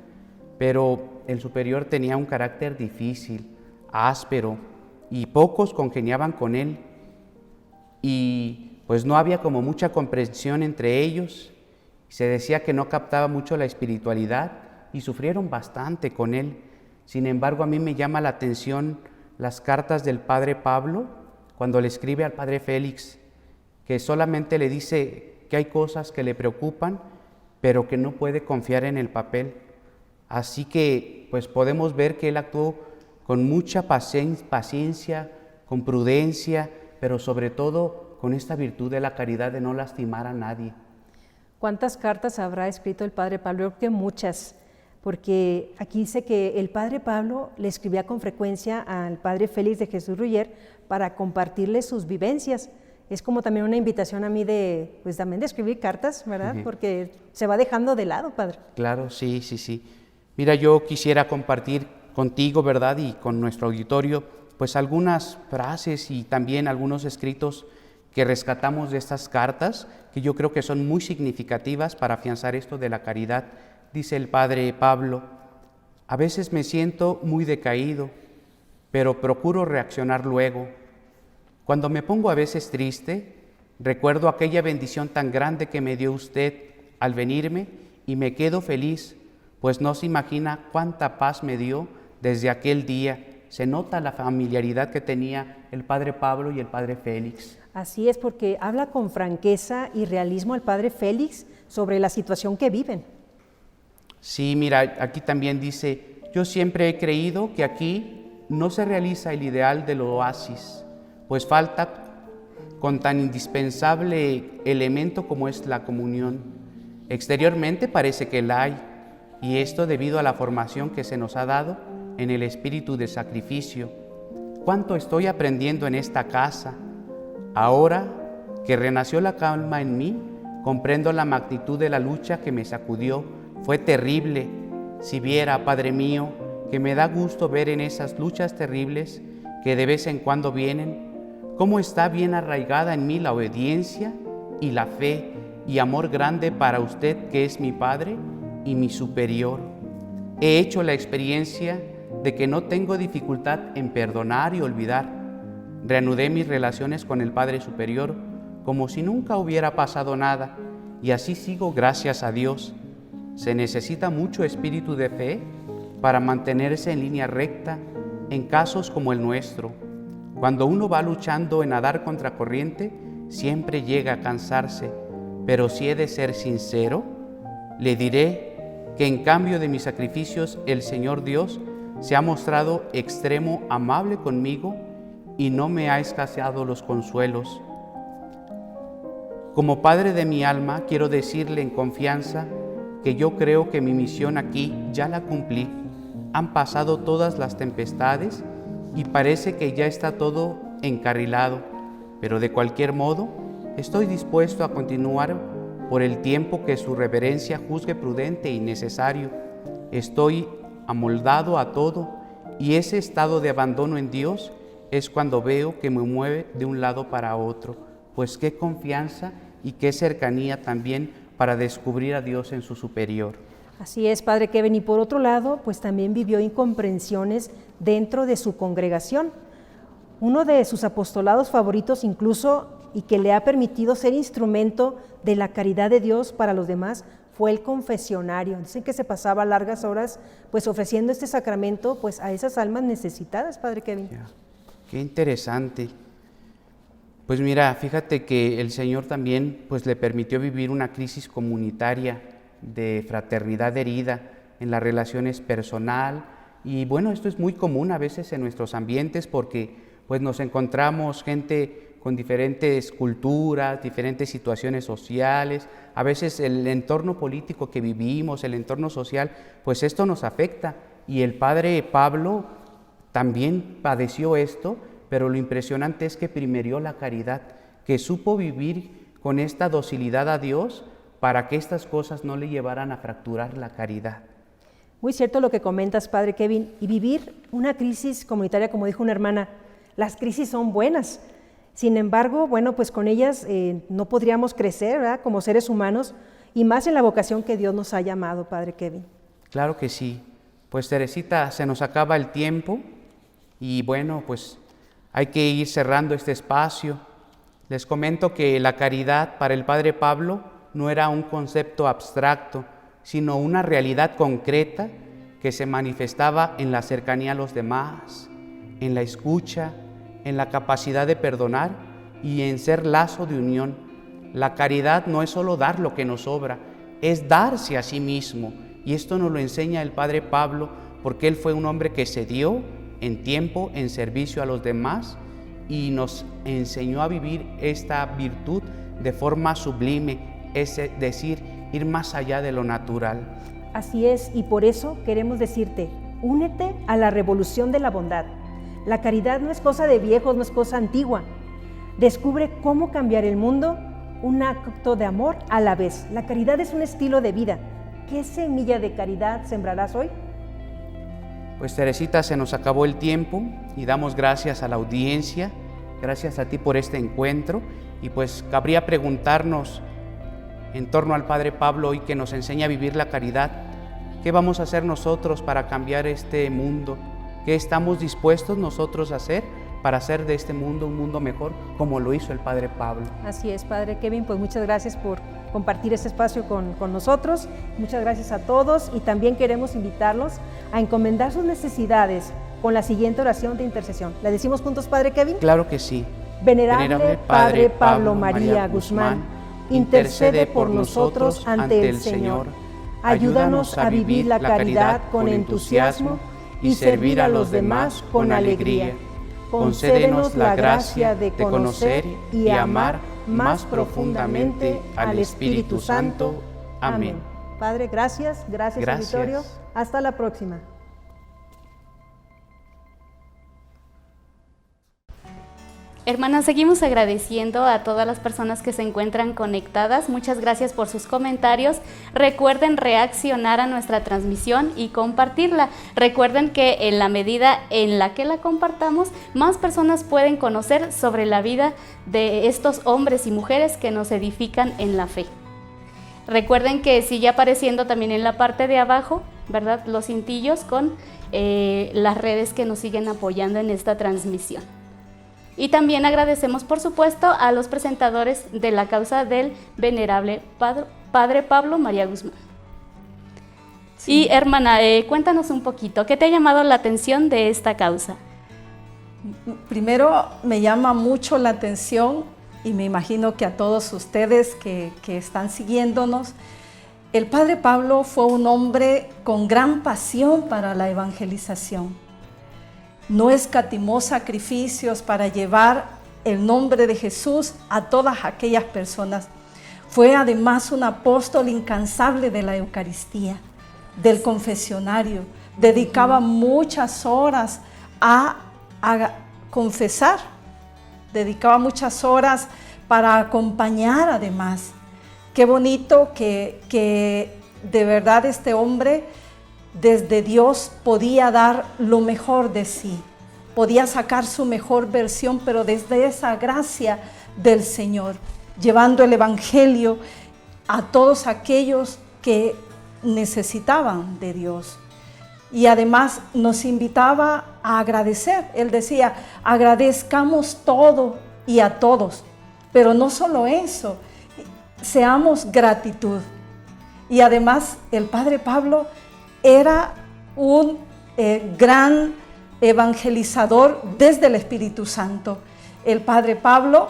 Pero el superior tenía un carácter difícil, áspero, y pocos congeniaban con él. Y pues no había como mucha comprensión entre ellos. Se decía que no captaba mucho la espiritualidad y sufrieron bastante con él. Sin embargo, a mí me llama la atención las cartas del padre Pablo cuando le escribe al padre Félix, que solamente le dice que hay cosas que le preocupan, pero que no puede confiar en el papel. Así que pues podemos ver que él actuó con mucha paciencia, con prudencia, pero sobre todo con esta virtud de la caridad de no lastimar a nadie.
¿Cuántas cartas habrá escrito el padre Pablo? Yo creo que muchas, porque aquí dice que el padre Pablo le escribía con frecuencia al padre Félix de Jesús Ruller para compartirle sus vivencias. Es como también una invitación a mí de, pues también de escribir cartas, ¿verdad? Porque se va dejando de lado, padre.
Claro, sí. Mira, yo quisiera compartir contigo, ¿verdad? Y con nuestro auditorio, pues algunas frases y también algunos escritos que rescatamos de estas cartas, que yo creo que son muy significativas para afianzar esto de la caridad. Dice el padre Pablo: a veces me siento muy decaído, pero procuro reaccionar luego. Cuando me pongo a veces triste, recuerdo aquella bendición tan grande que me dio usted al venirme y me quedo feliz, pues no se imagina cuánta paz me dio desde aquel día. Se nota la familiaridad que tenía el padre Pablo y el padre Félix.
Así es, porque habla con franqueza y realismo el padre Félix sobre la situación que viven.
Sí, mira, aquí también dice: yo siempre he creído que aquí no se realiza el ideal del oasis, pues falta con tan indispensable elemento como es la comunión. Exteriormente parece que la hay, y esto debido a la formación que se nos ha dado en el espíritu de sacrificio. ¿Cuánto estoy aprendiendo en esta casa? Ahora que renació la calma en mí, comprendo la magnitud de la lucha que me sacudió. Fue terrible. Si viera, Padre mío, que me da gusto ver en esas luchas terribles que de vez en cuando vienen, cómo está bien arraigada en mí la obediencia y la fe y amor grande para usted, que es mi Padre y mi superior. He hecho la experiencia de que no tengo dificultad en perdonar y olvidar. Reanudé mis relaciones con el Padre Superior como si nunca hubiera pasado nada, y así sigo, gracias a Dios. Se necesita mucho espíritu de fe para mantenerse en línea recta en casos como el nuestro. Cuando uno va luchando en nadar contra corriente, siempre llega a cansarse, pero si he de ser sincero, le diré que en cambio de mis sacrificios el Señor Dios se ha mostrado extremo amable conmigo y no me ha escaseado los consuelos. Como padre de mi alma, quiero decirle en confianza que yo creo que mi misión aquí ya la cumplí. Han pasado todas las tempestades y parece que ya está todo encarrilado, pero de cualquier modo estoy dispuesto a continuar por el tiempo que su reverencia juzgue prudente y necesario. Estoy amoldado a todo, y ese estado de abandono en Dios es cuando veo que me mueve de un lado para otro. Pues qué confianza y qué cercanía también para descubrir a Dios en su superior.
Así es, padre Kevin, y por otro lado, pues también vivió incomprensiones dentro de su congregación. Uno de sus apostolados favoritos incluso, y que le ha permitido ser instrumento de la caridad de Dios para los demás, fue el confesionario. Dicen que se pasaba largas horas pues ofreciendo este sacramento pues a esas almas necesitadas, padre Kevin.
Qué interesante. Pues mira, fíjate que el Señor también pues le permitió vivir una crisis comunitaria de fraternidad herida en las relaciones personal, y bueno, esto es muy común a veces en nuestros ambientes porque pues nos encontramos gente con diferentes culturas, diferentes situaciones sociales, a veces el entorno político que vivimos, el entorno social, pues esto nos afecta, y el padre Pablo también padeció esto, pero lo impresionante es que primerió la caridad, que supo vivir con esta docilidad a Dios para que estas cosas no le llevaran a fracturar la caridad.
Muy cierto lo que comentas, Padre Kevin, y vivir una crisis comunitaria, como dijo una hermana, las crisis son buenas. Sin embargo, bueno, pues con ellas no podríamos crecer, ¿verdad?, como seres humanos, y más en la vocación que Dios nos ha llamado, Padre Kevin.
Claro que sí. Pues Teresita, se nos acaba el tiempo y bueno, pues hay que ir cerrando este espacio. Les comento que la caridad para el Padre Pablo no era un concepto abstracto, sino una realidad concreta que se manifestaba en la cercanía a los demás, en la escucha, en la capacidad de perdonar y en ser lazo de unión. La caridad no es solo dar lo que nos sobra, es darse a sí mismo. Y esto nos lo enseña el Padre Pablo, porque él fue un hombre que se dio en tiempo, en servicio a los demás, y nos enseñó a vivir esta virtud de forma sublime, es decir, ir más allá de lo natural.
Así es, y por eso queremos decirte, únete a la revolución de la bondad. La caridad no es cosa de viejos, no es cosa antigua. Descubre cómo cambiar el mundo, un acto de amor a la vez. La caridad es un estilo de vida. ¿Qué semilla de caridad sembrarás hoy?
Pues Teresita, se nos acabó el tiempo y damos gracias a la audiencia, gracias a ti por este encuentro, y pues cabría preguntarnos en torno al Padre Pablo hoy, que nos enseña a vivir la caridad, ¿qué vamos a hacer nosotros para cambiar este mundo? ¿Qué estamos dispuestos nosotros a hacer para hacer de este mundo un mundo mejor, como lo hizo el Padre Pablo?
Así es, Padre Kevin, pues muchas gracias por compartir este espacio con nosotros. Muchas gracias a todos, y también queremos invitarlos a encomendar sus necesidades con la siguiente oración de intercesión. ¿La decimos juntos, Padre Kevin?
Claro que sí.
Venerable Padre Pablo María Guzmán, intercede por nosotros ante el Señor. Ayúdanos a vivir la caridad con entusiasmo y servir a los demás con alegría. Concédenos la gracia de conocer y amar más profundamente al Espíritu Santo. Amén. Padre, gracias, gracias, auditorio. Hasta la próxima.
Hermanas, seguimos agradeciendo a todas las personas que se encuentran conectadas. Muchas gracias por sus comentarios. Recuerden reaccionar a nuestra transmisión y compartirla. Recuerden que en la medida en la que la compartamos, más personas pueden conocer sobre la vida de estos hombres y mujeres que nos edifican en la fe. Recuerden que sigue apareciendo también en la parte de abajo, ¿verdad?, los cintillos con las redes que nos siguen apoyando en esta transmisión. Y también agradecemos, por supuesto, a los presentadores de la causa del venerable Padre Pablo María Guzmán. Sí. Y hermana, cuéntanos un poquito, ¿qué te ha llamado la atención de esta causa?
Primero, me llama mucho la atención, y me imagino que a todos ustedes que están siguiéndonos, el Padre Pablo fue un hombre con gran pasión para la evangelización. No escatimó sacrificios para llevar el nombre de Jesús a todas aquellas personas. Fue además un apóstol incansable de la Eucaristía, del confesionario. Dedicaba muchas horas a confesar, dedicaba muchas horas para acompañar además. Qué bonito que de verdad este hombre desde Dios podía dar lo mejor de sí, podía sacar su mejor versión, pero desde esa gracia del Señor, llevando el Evangelio a todos aquellos que necesitaban de Dios. Y además nos invitaba a agradecer. Él decía, agradezcamos todo y a todos, pero no solo eso, seamos gratitud. Y además el Padre Pablo era un gran evangelizador desde el Espíritu Santo. El Padre Pablo,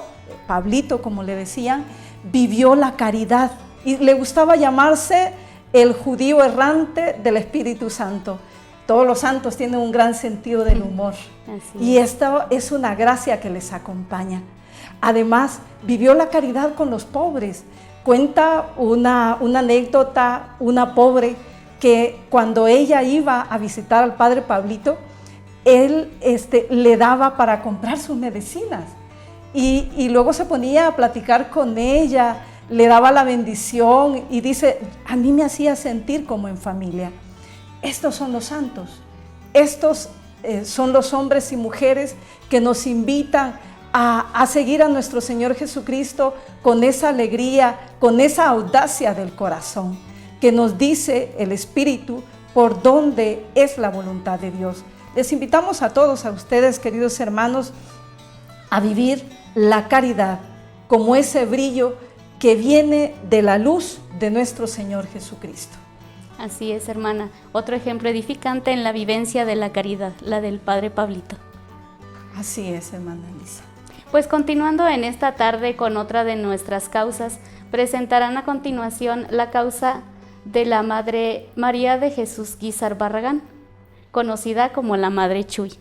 Pablito como le decían, vivió la caridad y le gustaba llamarse el judío errante del Espíritu Santo. Todos los santos tienen un gran sentido del humor. Y esto es una gracia que les acompaña. Además, vivió la caridad con los pobres. Cuenta una anécdota, una pobre, que cuando ella iba a visitar al Padre Pablito, él le daba para comprar sus medicinas. Y luego se ponía a platicar con ella, le daba la bendición y dice, a mí me hacía sentir como en familia. Estos son los santos, estos son los hombres y mujeres que nos invitan a seguir a nuestro Señor Jesucristo con esa alegría, con esa audacia del corazón, que nos dice el Espíritu por dónde es la voluntad de Dios. Les invitamos a todos, a ustedes, queridos hermanos, a vivir la caridad como ese brillo que viene de la luz de nuestro Señor Jesucristo.
Así es, hermana. Otro ejemplo edificante en la vivencia de la caridad, la del Padre Pablito.
Así es, hermana Elisa.
Pues continuando en esta tarde con otra de nuestras causas, presentarán a continuación la causa de la Madre María de Jesús Guízar Barragán, conocida como la Madre Chuy.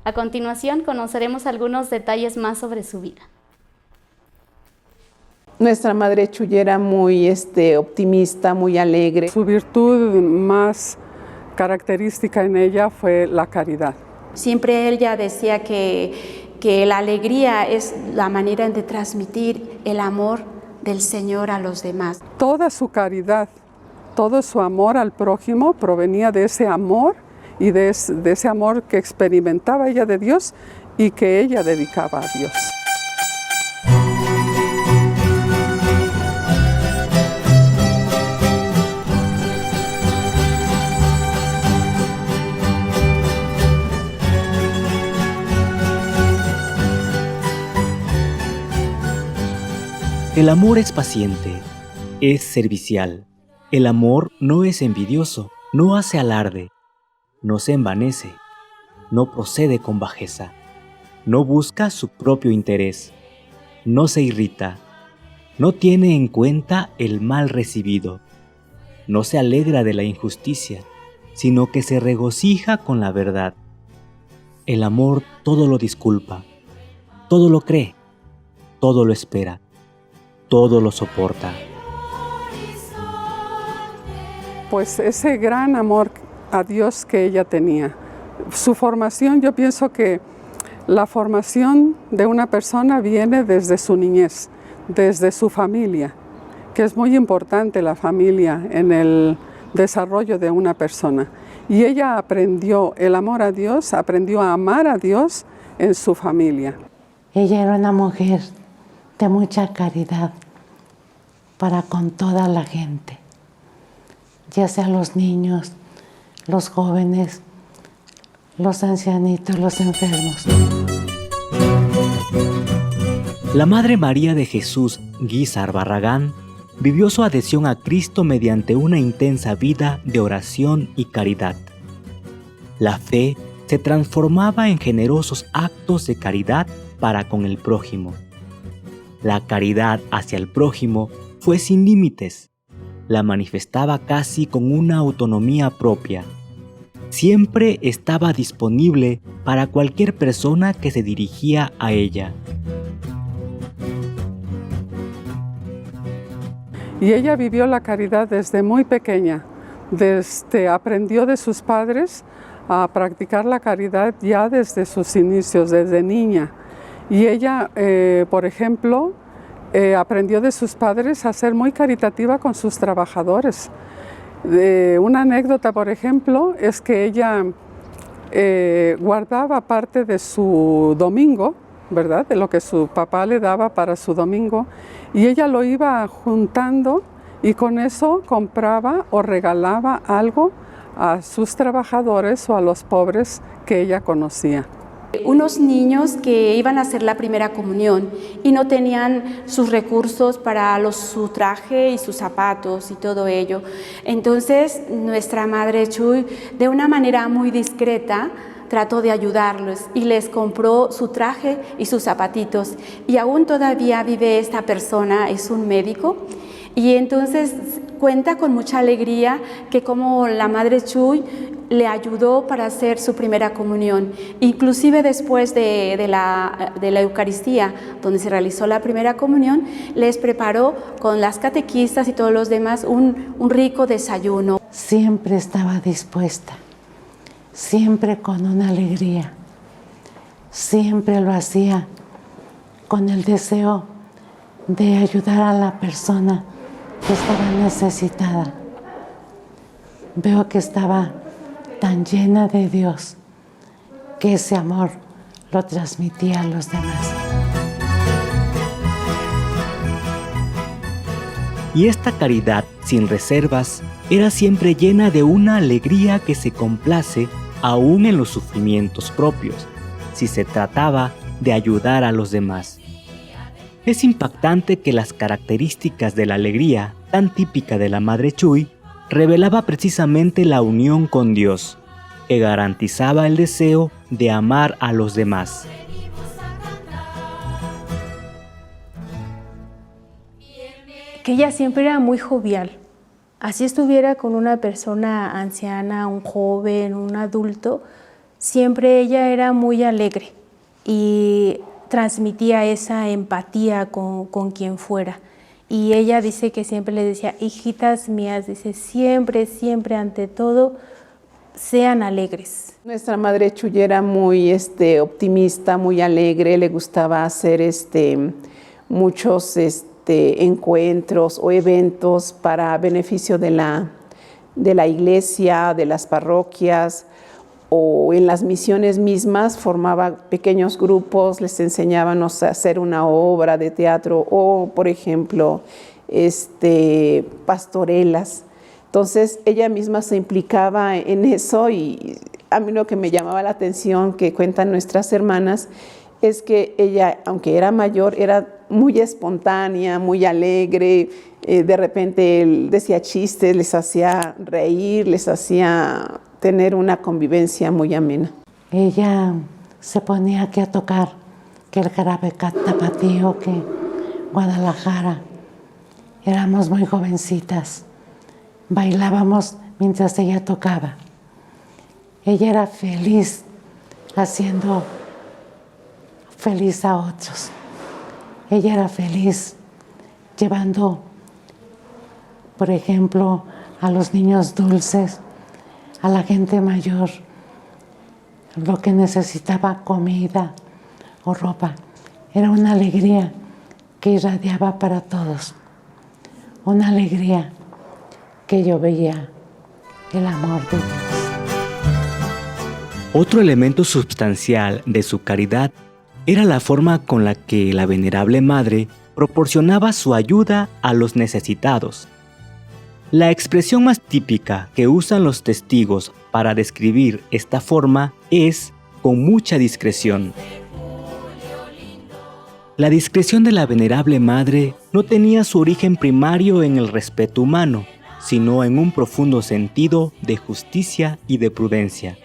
A continuación conoceremos algunos detalles más sobre su vida.
Nuestra Madre Chuy era muy optimista, muy alegre.
Su virtud más característica en ella fue la caridad.
Siempre ella decía que la alegría es la manera de transmitir el amor del Señor a los demás.
Toda su caridad, todo su amor al prójimo provenía de ese amor y de ese amor que experimentaba ella de Dios y que ella dedicaba a Dios.
El amor es paciente, es servicial. El amor no es envidioso, no hace alarde, no se envanece, no procede con bajeza, no busca su propio interés, no se irrita, no tiene en cuenta el mal recibido, no se alegra de la injusticia, sino que se regocija con la verdad. El amor todo lo disculpa, todo lo cree, todo lo espera, todo lo soporta.
Pues ese gran amor a Dios que ella tenía. Su formación, yo pienso que la formación de una persona viene desde su niñez, desde su familia, que es muy importante la familia en el desarrollo de una persona. Y ella aprendió el amor a Dios, aprendió a amar a Dios en su familia.
Ella era una mujer de mucha caridad para con toda la gente, ya sea los niños, los jóvenes, los ancianitos, los enfermos.
La Madre María de Jesús Guízar Barragán vivió su adhesión a Cristo mediante una intensa vida de oración y caridad. La fe se transformaba en generosos actos de caridad para con el prójimo. La caridad hacia el prójimo fue sin límites. La manifestaba casi con una autonomía propia. Siempre estaba disponible para cualquier persona que se dirigía a ella.
Y ella vivió la caridad desde muy pequeña. Aprendió de sus padres a practicar la caridad ya desde sus inicios, desde niña. Y ella, por ejemplo, aprendió de sus padres a ser muy caritativa con sus trabajadores. Una anécdota, por ejemplo, es que ella guardaba parte de su domingo, ¿verdad? De lo que su papá le daba para su domingo, y ella lo iba juntando y con eso compraba o regalaba algo a sus trabajadores o a los pobres que ella conocía.
Unos niños que iban a hacer la primera comunión y no tenían sus recursos para su traje y sus zapatos y todo ello. Entonces nuestra Madre Chuy, de una manera muy discreta, trató de ayudarlos y les compró su traje y sus zapatitos. Y aún todavía vive esta persona, es un médico, y entonces cuenta con mucha alegría que como la Madre Chuy le ayudó para hacer su primera comunión. Inclusive después de la Eucaristía, donde se realizó la primera comunión, les preparó con las catequistas y todos los demás un rico desayuno.
Siempre estaba dispuesta, siempre con una alegría. Siempre lo hacía con el deseo de ayudar a la persona que estaba necesitada. Veo que estaba tan llena de Dios que ese amor lo transmitía a los demás.
Y esta caridad sin reservas era siempre llena de una alegría que se complace aún en los sufrimientos propios, si se trataba de ayudar a los demás. Es impactante que las características de la alegría, tan típica de la Madre Chuy, revelaba precisamente la unión con Dios, que garantizaba el deseo de amar a los demás.
Que ella siempre era muy jovial. Así estuviera con una persona anciana, un joven, un adulto, siempre ella era muy alegre y transmitía esa empatía con quien fuera. Y ella dice que siempre le decía, hijitas mías, dice, siempre, siempre, ante todo, sean alegres.
Nuestra Madre Chuy era muy optimista, muy alegre, le gustaba hacer muchos encuentros o eventos para beneficio de la iglesia, de las parroquias, o en las misiones mismas formaba pequeños grupos, les enseñábamos a hacer una obra de teatro o, por ejemplo, pastorelas. Entonces ella misma se implicaba en eso, y a mí lo que me llamaba la atención que cuentan nuestras hermanas es que ella, aunque era mayor, era muy espontánea, muy alegre. De repente él decía chistes, les hacía reír, les hacía tener una convivencia muy amena.
Ella se ponía aquí a tocar que el jarabe tapatío, que Guadalajara. Éramos muy jovencitas, bailábamos mientras ella tocaba. Ella era feliz haciendo feliz a otros. Ella era feliz llevando, por ejemplo, a los niños dulces, a la gente mayor, lo que necesitaba, comida o ropa. Era una alegría que irradiaba para todos, una alegría que yo veía el amor de Dios.
Otro elemento sustancial de su caridad era la forma con la que la Venerable Madre proporcionaba su ayuda a los necesitados. La expresión más típica que usan los testigos para describir esta forma es con mucha discreción. La discreción de la Venerable Madre no tenía su origen primario en el respeto humano, sino en un profundo sentido de justicia y de prudencia,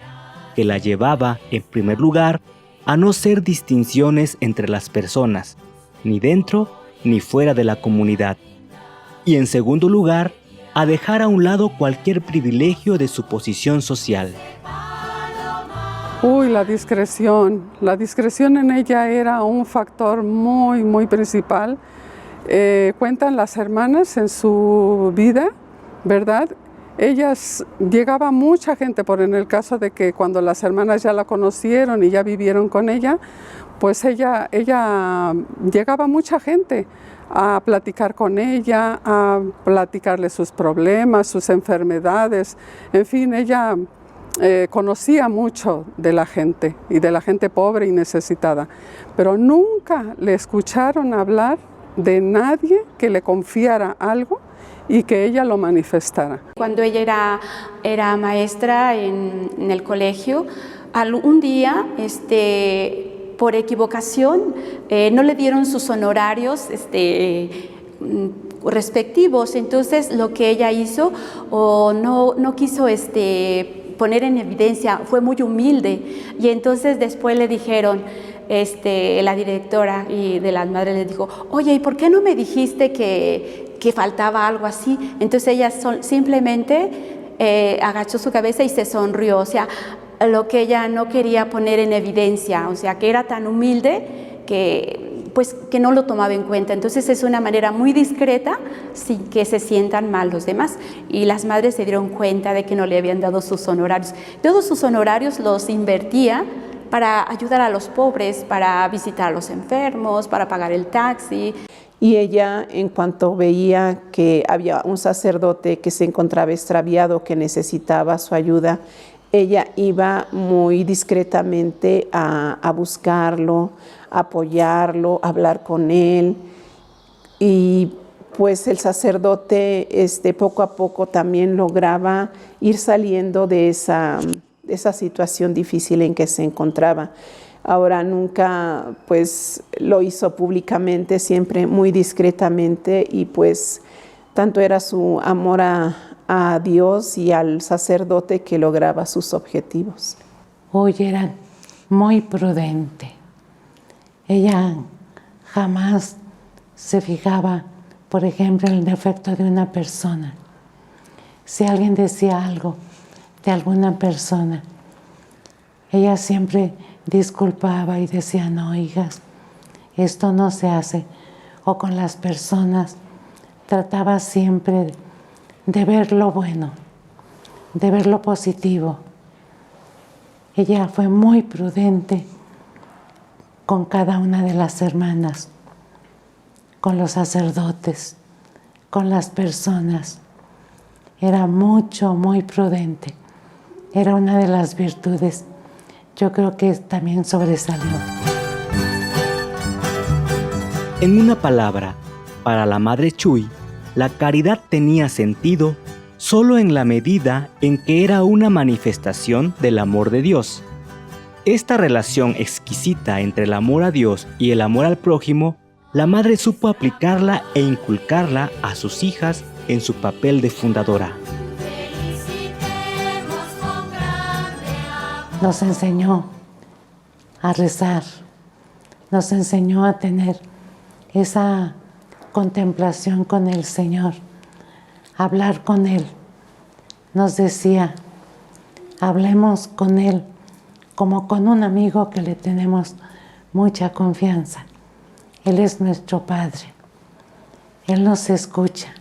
que la llevaba, en primer lugar, a no hacer distinciones entre las personas, ni dentro ni fuera de la comunidad, y en segundo lugar, a dejar a un lado cualquier privilegio de su posición social.
La discreción. La discreción en ella era un factor muy, muy principal. Cuentan las hermanas en su vida, ¿verdad? Ellas, llegaba mucha gente, por en el caso de que cuando las hermanas ya la conocieron y ya vivieron con ella, pues ella llegaba mucha gente a platicar con ella, a platicarle sus problemas, sus enfermedades. En fin, ella conocía mucho de la gente y de la gente pobre y necesitada, pero nunca le escucharon hablar de nadie que le confiara algo y que ella lo manifestara.
Cuando ella era maestra en el colegio, un día, por equivocación, no le dieron sus honorarios respectivos. Entonces, lo que ella hizo, no quiso poner en evidencia, fue muy humilde. Y entonces después le dijeron, la directora y de las madres le dijo, oye, ¿y por qué no me dijiste que faltaba algo así? Entonces ella simplemente agachó su cabeza y se sonrió, o sea, lo que ella no quería poner en evidencia, o sea, que era tan humilde que pues que no lo tomaba en cuenta. Entonces es una manera muy discreta sin que se sientan mal los demás. Y las madres se dieron cuenta de que no le habían dado sus honorarios. Todos sus honorarios los invertía para ayudar a los pobres, para visitar a los enfermos, para pagar el taxi.
Y ella, en cuanto veía que había un sacerdote que se encontraba extraviado, que necesitaba su ayuda, ella iba muy discretamente a buscarlo, a apoyarlo, a hablar con él. Y pues el sacerdote poco a poco también lograba ir saliendo de esa situación difícil en que se encontraba. Ahora nunca pues lo hizo públicamente, siempre muy discretamente, y pues tanto era su amor a Dios y al sacerdote que lograba sus objetivos.
Hoy era muy prudente. Ella jamás se fijaba, por ejemplo, en el defecto de una persona. Si alguien decía algo de alguna persona, ella siempre disculpaba y decía, no, hijas, esto no se hace. O con las personas trataba siempre de ver lo bueno, de ver lo positivo. Ella fue muy prudente con cada una de las hermanas, con los sacerdotes, con las personas. Era muy prudente. Era una de las virtudes. Yo creo que también sobresalió.
En una palabra, para la Madre Chuy, la caridad tenía sentido solo en la medida en que era una manifestación del amor de Dios. Esta relación exquisita entre el amor a Dios y el amor al prójimo, la Madre supo aplicarla e inculcarla a sus hijas en su papel de fundadora.
Nos enseñó a rezar, nos enseñó a tener esa contemplación con el Señor, hablar con Él. Nos decía, hablemos con Él como con un amigo que le tenemos mucha confianza. Él es nuestro Padre, Él nos escucha,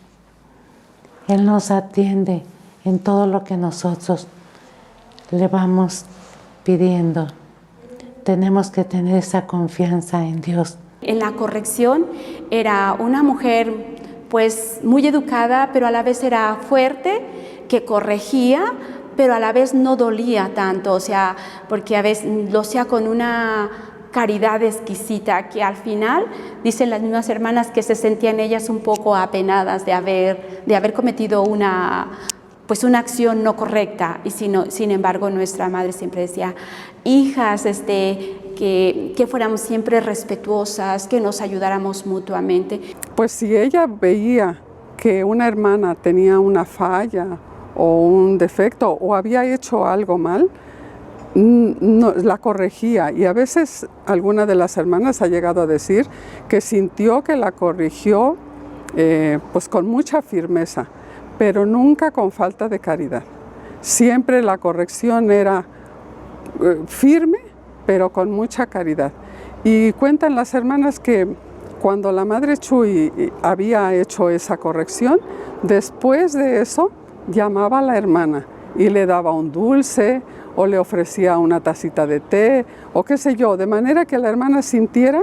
Él nos atiende en todo lo que nosotros le vamos pidiendo. Tenemos que tener esa confianza en Dios.
En la corrección era una mujer pues muy educada, pero a la vez era fuerte, que corregía, pero a la vez no dolía tanto, o sea, porque a veces lo hacía con una caridad exquisita, que al final dicen las mismas hermanas que se sentían ellas un poco apenadas de haber cometido una acción no correcta, y sin embargo nuestra madre siempre decía, hijas, que fuéramos siempre respetuosas, que nos ayudáramos mutuamente.
Pues si ella veía que una hermana tenía una falla o un defecto o había hecho algo mal, no, la corregía, y a veces alguna de las hermanas ha llegado a decir que sintió que la corrigió pues con mucha firmeza, pero nunca con falta de caridad. Siempre la corrección era firme, pero con mucha caridad. Y cuentan las hermanas que cuando la Madre Chuy había hecho esa corrección, después de eso llamaba a la hermana y le daba un dulce o le ofrecía una tacita de té o qué sé yo, de manera que la hermana sintiera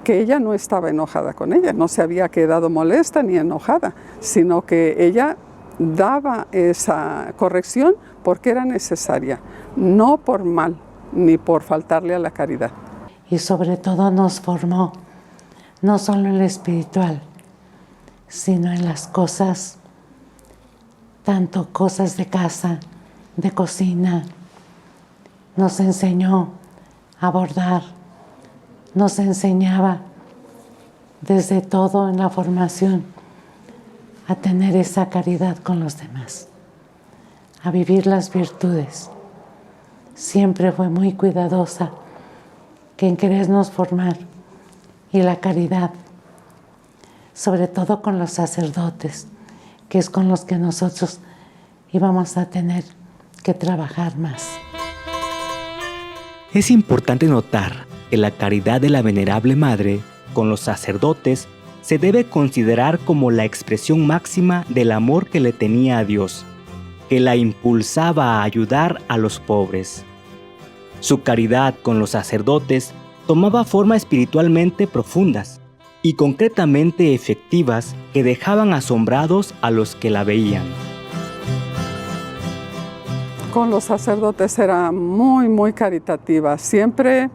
que ella no estaba enojada con ella, no se había quedado molesta ni enojada, sino que ella daba esa corrección porque era necesaria, no por mal ni por faltarle a la caridad.
Y sobre todo nos formó, no solo en lo espiritual, sino en las cosas, tanto cosas de casa, de cocina. Nos enseñó a bordar, nos enseñaba desde todo en la formación a tener esa caridad con los demás, a vivir las virtudes. Siempre fue muy cuidadosa en querernos formar, y la caridad, sobre todo con los sacerdotes, que es con los que nosotros íbamos a tener que trabajar más.
Es importante notar que la caridad de la Venerable Madre con los sacerdotes se debe considerar como la expresión máxima del amor que le tenía a Dios, que la impulsaba a ayudar a los pobres. Su caridad con los sacerdotes tomaba forma espiritualmente profundas y concretamente efectivas que dejaban asombrados a los que la veían.
Con los sacerdotes era muy caritativa. Siempre,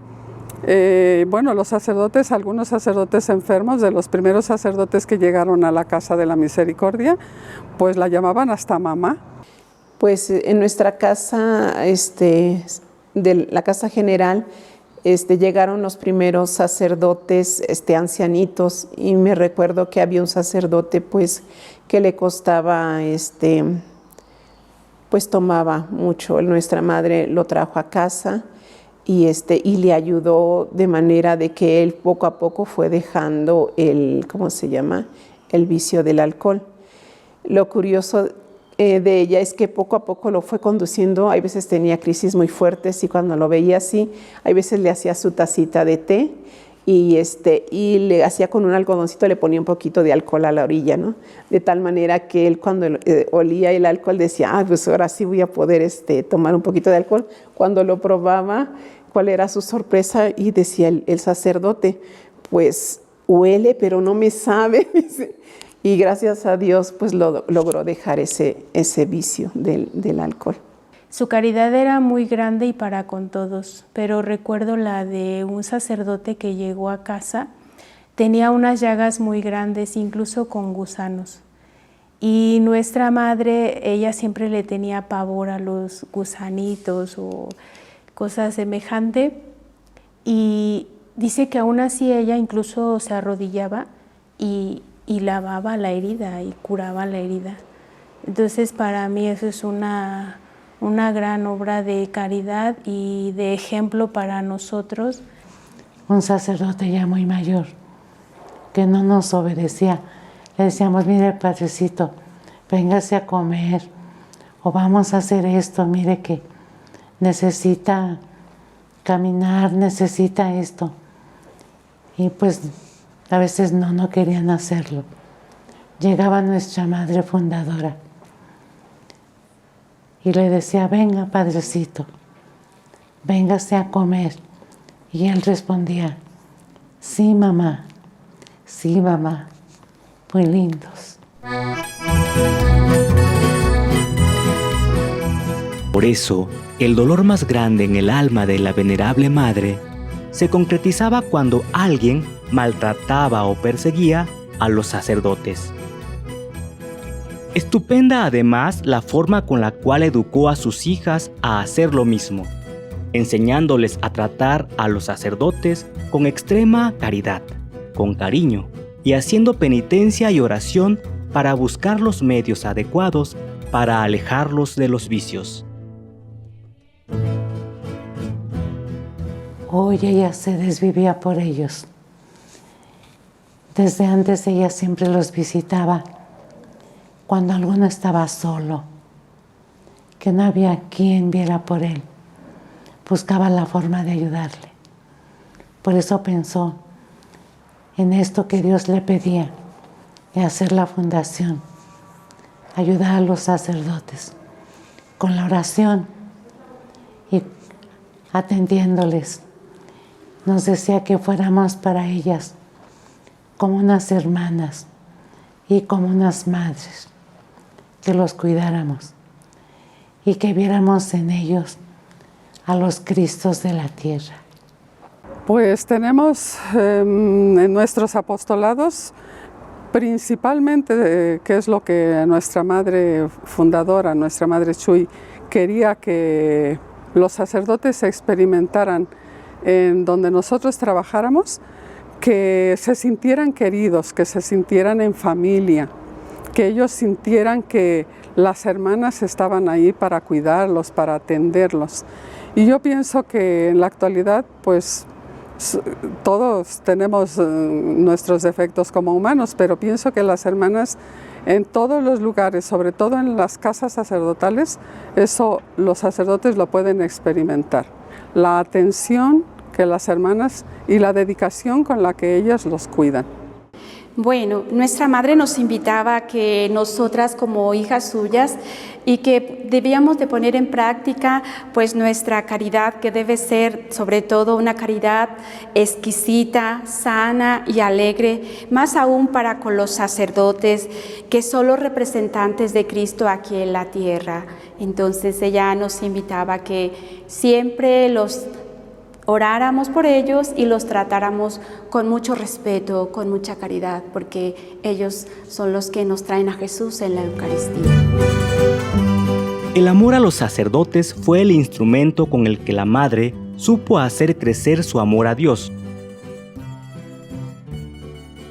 los sacerdotes, algunos sacerdotes enfermos, de los primeros sacerdotes que llegaron a la Casa de la Misericordia, pues la llamaban hasta mamá.
Pues en nuestra casa, de la casa general, llegaron los primeros sacerdotes ancianitos, y me recuerdo que había un sacerdote pues que le costaba, pues tomaba mucho. Nuestra madre lo trajo a casa y le ayudó de manera de que él poco a poco fue dejando el vicio del alcohol. Lo curioso de ella es que poco a poco lo fue conduciendo. Hay veces tenía crisis muy fuertes y cuando lo veía así, hay veces le hacía su tacita de té y le hacía con un algodoncito, le ponía un poquito de alcohol a la orilla, ¿no? De tal manera que él cuando olía el alcohol decía, pues ahora sí voy a poder tomar un poquito de alcohol. Cuando lo probaba, ¿cuál era su sorpresa? Y decía el sacerdote, pues huele pero no me sabe. Y gracias a Dios pues logró dejar ese vicio del alcohol.
Su caridad era muy grande y para con todos, pero recuerdo la de un sacerdote que llegó a casa, tenía unas llagas muy grandes, incluso con gusanos. Y nuestra madre, ella siempre le tenía pavor a los gusanitos o cosas semejantes. Y dice que aún así ella incluso se arrodillaba y lavaba la herida y curaba la herida. Entonces para mí eso es una gran obra de caridad y de ejemplo para nosotros.
Un sacerdote ya muy mayor que no nos obedecía. Le decíamos, mire padrecito, véngase a comer o vamos a hacer esto, mire que necesita caminar, necesita esto. Y pues a veces no querían hacerlo. Llegaba nuestra madre fundadora y le decía, venga padrecito, véngase a comer. Y él respondía, sí mamá, muy lindos.
Por eso, el dolor más grande en el alma de la venerable madre se concretizaba cuando alguien maltrataba o perseguía a los sacerdotes. Estupenda además la forma con la cual educó a sus hijas a hacer lo mismo, enseñándoles a tratar a los sacerdotes con extrema caridad, con cariño y haciendo penitencia y oración para buscar los medios adecuados para alejarlos de los vicios.
Hoy ella se desvivía por ellos. Desde antes ella siempre los visitaba cuando alguno estaba solo, que no había quien viera por él. Buscaba la forma de ayudarle. Por eso pensó en esto que Dios le pedía, de hacer la fundación, ayudar a los sacerdotes con la oración y atendiéndoles. Nos decía que fuéramos para ellas como unas hermanas y como unas madres, que los cuidáramos y que viéramos en ellos a los Cristos de la tierra.
Pues tenemos en nuestros apostolados principalmente, que es lo que nuestra madre fundadora, nuestra madre Chuy, quería que los sacerdotes experimentaran en donde nosotros trabajáramos, que se sintieran queridos, que se sintieran en familia, que ellos sintieran que las hermanas estaban ahí para cuidarlos, para atenderlos. Y yo pienso que en la actualidad, pues todos tenemos nuestros defectos como humanos, pero pienso que las hermanas en todos los lugares, sobre todo en las casas sacerdotales, eso los sacerdotes lo pueden experimentar. La atención que las hermanas y la dedicación con la que ellas los cuidan.
Bueno, nuestra madre nos invitaba a que nosotras como hijas suyas y que debíamos de poner en práctica pues nuestra caridad, que debe ser sobre todo una caridad exquisita, sana y alegre, más aún para con los sacerdotes, que son los representantes de Cristo aquí en la tierra. Entonces ella nos invitaba a que siempre los oráramos por ellos y los tratáramos con mucho respeto, con mucha caridad, porque ellos son los que nos traen a Jesús en la Eucaristía.
El amor a los sacerdotes fue el instrumento con el que la madre supo hacer crecer su amor a Dios.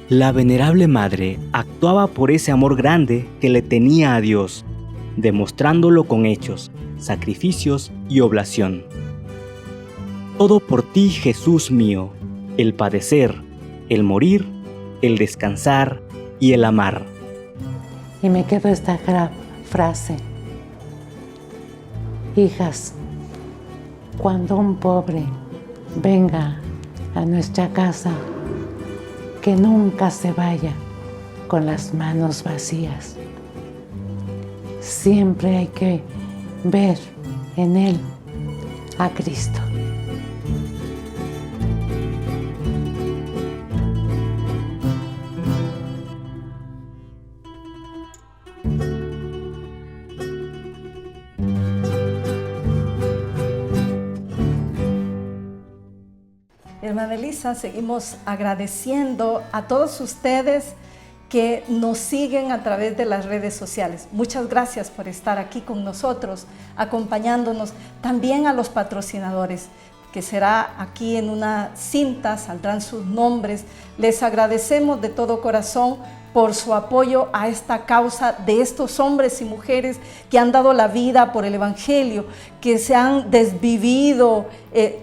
La venerable madre actuaba por ese amor grande que le tenía a Dios, demostrándolo con hechos, sacrificios y oblación. Todo por ti, Jesús mío, el padecer, el morir, el descansar y el amar.
Y me quedo esta frase. Hijas, cuando un pobre venga a nuestra casa, que nunca se vaya con las manos vacías. Siempre hay que ver en él a Cristo.
Hermana Elisa, seguimos agradeciendo a todos ustedes que nos siguen a través de las redes sociales. Muchas gracias por estar aquí con nosotros, acompañándonos. También a los patrocinadores, que será aquí en una cinta, saldrán sus nombres. Les agradecemos de todo corazón por su apoyo a esta causa de estos hombres y mujeres que han dado la vida por el Evangelio, que se han desvivido,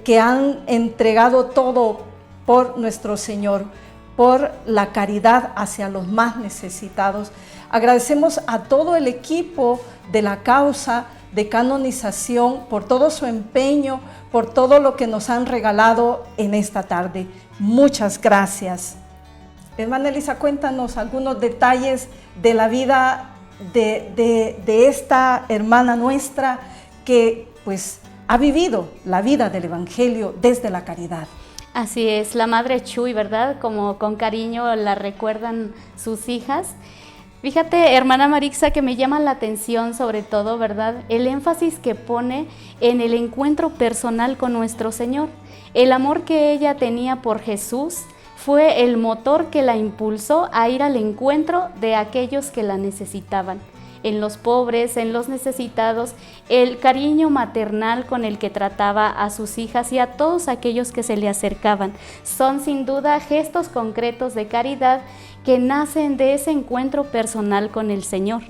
que han entregado todo por nuestro Señor, por la caridad hacia los más necesitados. Agradecemos a todo el equipo de la causa de canonización por todo su empeño, por todo lo que nos han regalado en esta tarde. Muchas gracias. Hermana Elisa, cuéntanos algunos detalles de la vida de esta hermana nuestra que pues ha vivido la vida del Evangelio desde la caridad.
Así es, la Madre Chuy, ¿verdad? Como con cariño la recuerdan sus hijas. Fíjate, hermana Marixa, que me llama la atención sobre todo, ¿verdad? El énfasis que pone en el encuentro personal con nuestro Señor. El amor que ella tenía por Jesús fue el motor que la impulsó a ir al encuentro de aquellos que la necesitaban. En los pobres, en los necesitados, el cariño maternal con el que trataba a sus hijas y a todos aquellos que se le acercaban. Son sin duda gestos concretos de caridad que nacen de ese encuentro personal con el Señor.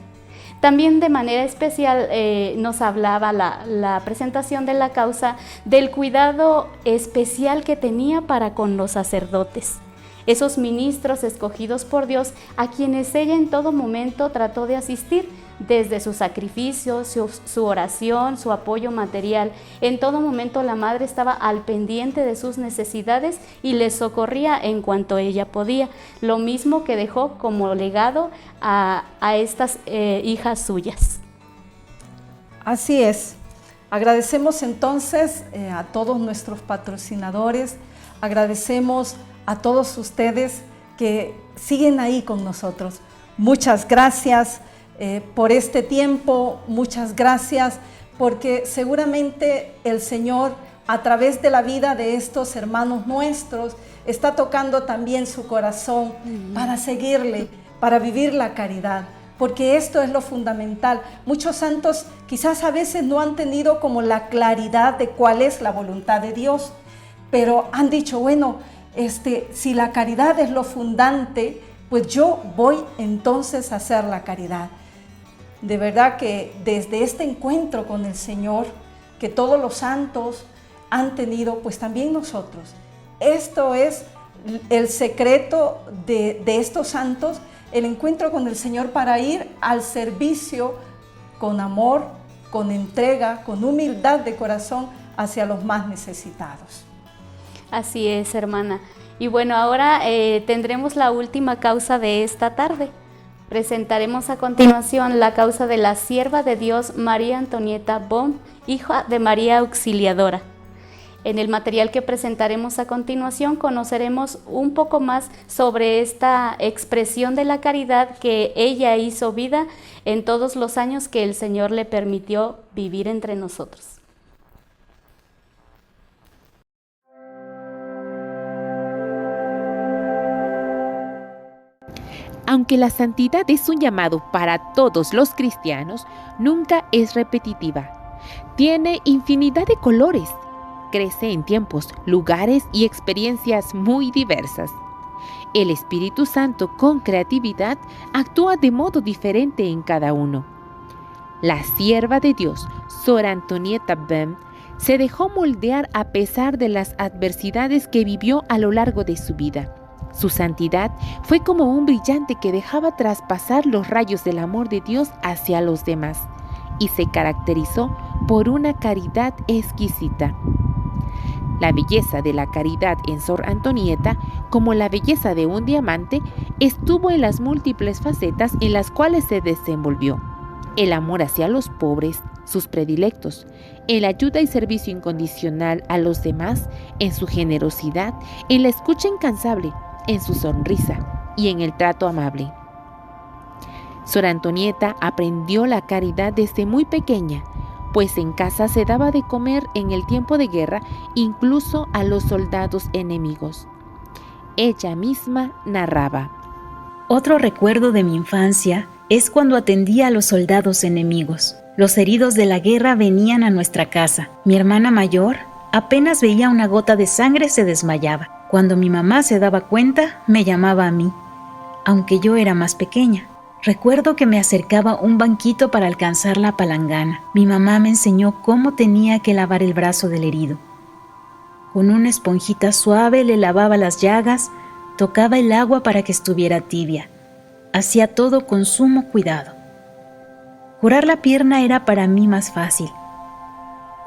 También de manera especial nos hablaba la presentación de la causa del cuidado especial que tenía para con los sacerdotes, esos ministros escogidos por Dios a quienes ella en todo momento trató de asistir, desde su sacrificio, su oración, su apoyo material. En todo momento la madre estaba al pendiente de sus necesidades y les socorría en cuanto ella podía, lo mismo que dejó como legado a estas hijas suyas.
Así es. Agradecemos entonces a todos nuestros patrocinadores, agradecemos a todos ustedes que siguen ahí con nosotros. Muchas gracias por este tiempo, muchas gracias porque seguramente el Señor a través de la vida de estos hermanos nuestros está tocando también su corazón para seguirle, para vivir la caridad, porque esto es lo fundamental. Muchos santos quizás a veces no han tenido como la claridad de cuál es la voluntad de Dios, pero han dicho, bueno, si la caridad es lo fundante, pues yo voy entonces a hacer la caridad. De verdad que desde este encuentro con el Señor, que todos los santos han tenido, pues también nosotros. Esto es el secreto de estos santos, el encuentro con el Señor para ir al servicio con amor, con entrega, con humildad de corazón hacia los más necesitados.
Así es, hermana. Y bueno, ahora tendremos la última causa de esta tarde. Presentaremos a continuación la causa de la sierva de Dios María Antonieta Bohm, hija de María Auxiliadora. En el material que presentaremos a continuación conoceremos un poco más sobre esta expresión de la caridad que ella hizo vida en todos los años que el Señor le permitió vivir entre nosotros.
Aunque la santidad es un llamado para todos los cristianos, nunca es repetitiva. Tiene infinidad de colores. Crece en tiempos, lugares y experiencias muy diversas. El Espíritu Santo, con creatividad, actúa de modo diferente en cada uno. La sierva de Dios, Sor Antonieta Bohm, se dejó moldear a pesar de las adversidades que vivió a lo largo de su vida. Su santidad fue como un brillante que dejaba traspasar los rayos del amor de Dios hacia los demás y se caracterizó por una caridad exquisita. La belleza de la caridad en Sor Antonieta, como la belleza de un diamante, estuvo en las múltiples facetas en las cuales se desenvolvió. El amor hacia los pobres, sus predilectos, en la ayuda y servicio incondicional a los demás, en su generosidad, en la escucha incansable, en su sonrisa y en el trato amable. Sor Antonieta aprendió la caridad desde muy pequeña, pues en casa se daba de comer en el tiempo de guerra incluso a los soldados enemigos. Ella misma narraba:
Otro recuerdo de mi infancia es cuando atendía a los soldados enemigos. Los heridos de la guerra venían a nuestra casa. Mi hermana mayor apenas veía una gota de sangre se desmayaba. Cuando mi mamá se daba cuenta, me llamaba a mí, aunque yo era más pequeña. Recuerdo que me acercaba un banquito para alcanzar la palangana. Mi mamá me enseñó cómo tenía que lavar el brazo del herido. Con una esponjita suave le lavaba las llagas, tocaba el agua para que estuviera tibia. Hacía todo con sumo cuidado. Curar la pierna era para mí más fácil.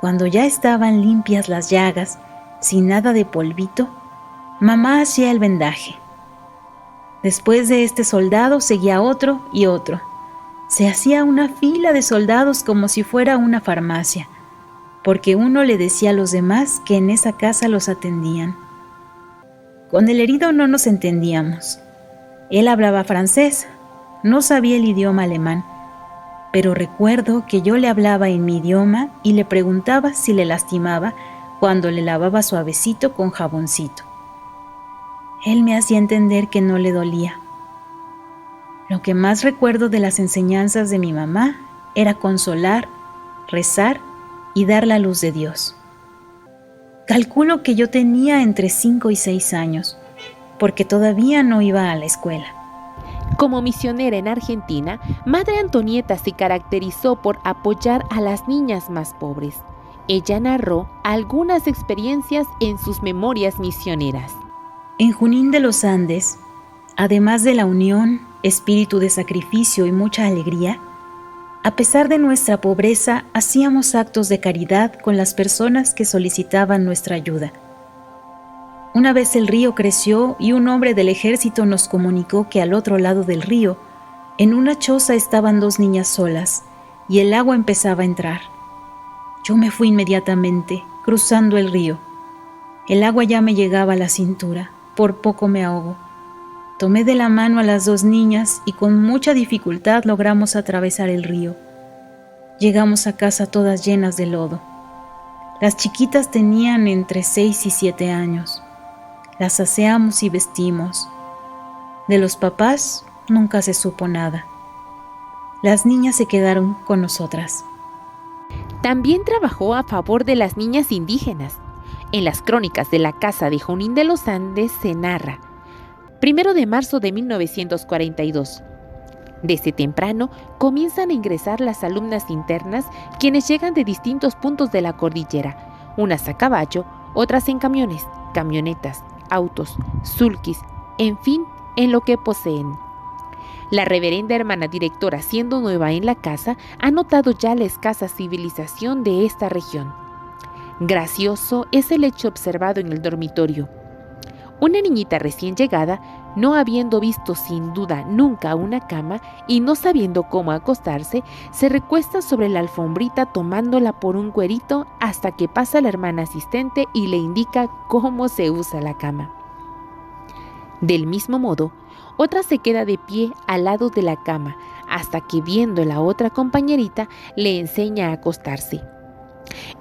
Cuando ya estaban limpias las llagas, sin nada de polvito, mamá hacía el vendaje. Después de este soldado seguía otro y otro. Se hacía una fila de soldados como si fuera una farmacia, porque uno le decía a los demás que en esa casa los atendían. Con el herido no nos entendíamos. Él hablaba francés, no sabía el idioma alemán, pero recuerdo que yo le hablaba en mi idioma y le preguntaba si le lastimaba cuando le lavaba suavecito con jaboncito. Él me hacía entender que no le dolía. Lo que más recuerdo de las enseñanzas de mi mamá era consolar, rezar y dar la luz de Dios. Calculo que yo tenía entre 5 y 6 años, porque todavía no iba a la escuela.
Como misionera en Argentina, Madre Antonieta se caracterizó por apoyar a las niñas más pobres. Ella narró algunas experiencias en sus memorias misioneras.
En Junín de los Andes, además de la unión, espíritu de sacrificio y mucha alegría, a pesar de nuestra pobreza, hacíamos actos de caridad con las personas que solicitaban nuestra ayuda. Una vez el río creció y un hombre del ejército nos comunicó que al otro lado del río, en una choza estaban 2 niñas solas y el agua empezaba a entrar. Yo me fui inmediatamente, cruzando el río. El agua ya me llegaba a la cintura. Por poco me ahogo. Tomé de la mano a las 2 niñas y con mucha dificultad logramos atravesar el río. Llegamos a casa todas llenas de lodo. Las chiquitas tenían entre 6 y 7 años. Las aseamos y vestimos. De los papás nunca se supo nada. Las niñas se quedaron con nosotras.
También trabajó a favor de las niñas indígenas. En las crónicas de la Casa de Junín de los Andes se narra: 1 de marzo de 1942. Desde temprano comienzan a ingresar las alumnas internas, quienes llegan de distintos puntos de la cordillera, unas a caballo, otras en camiones, camionetas, autos, sulkis, en fin, en lo que poseen. La reverenda hermana directora, siendo nueva en la casa, ha notado ya la escasa civilización de esta región. Gracioso es el hecho observado en el dormitorio. Una niñita recién llegada, no habiendo visto sin duda nunca una cama y no sabiendo cómo acostarse, se recuesta sobre la alfombrita tomándola por un cuerito hasta que pasa la hermana asistente y le indica cómo se usa la cama. Del mismo modo, otra se queda de pie al lado de la cama hasta que, viendo a la otra compañerita, le enseña a acostarse.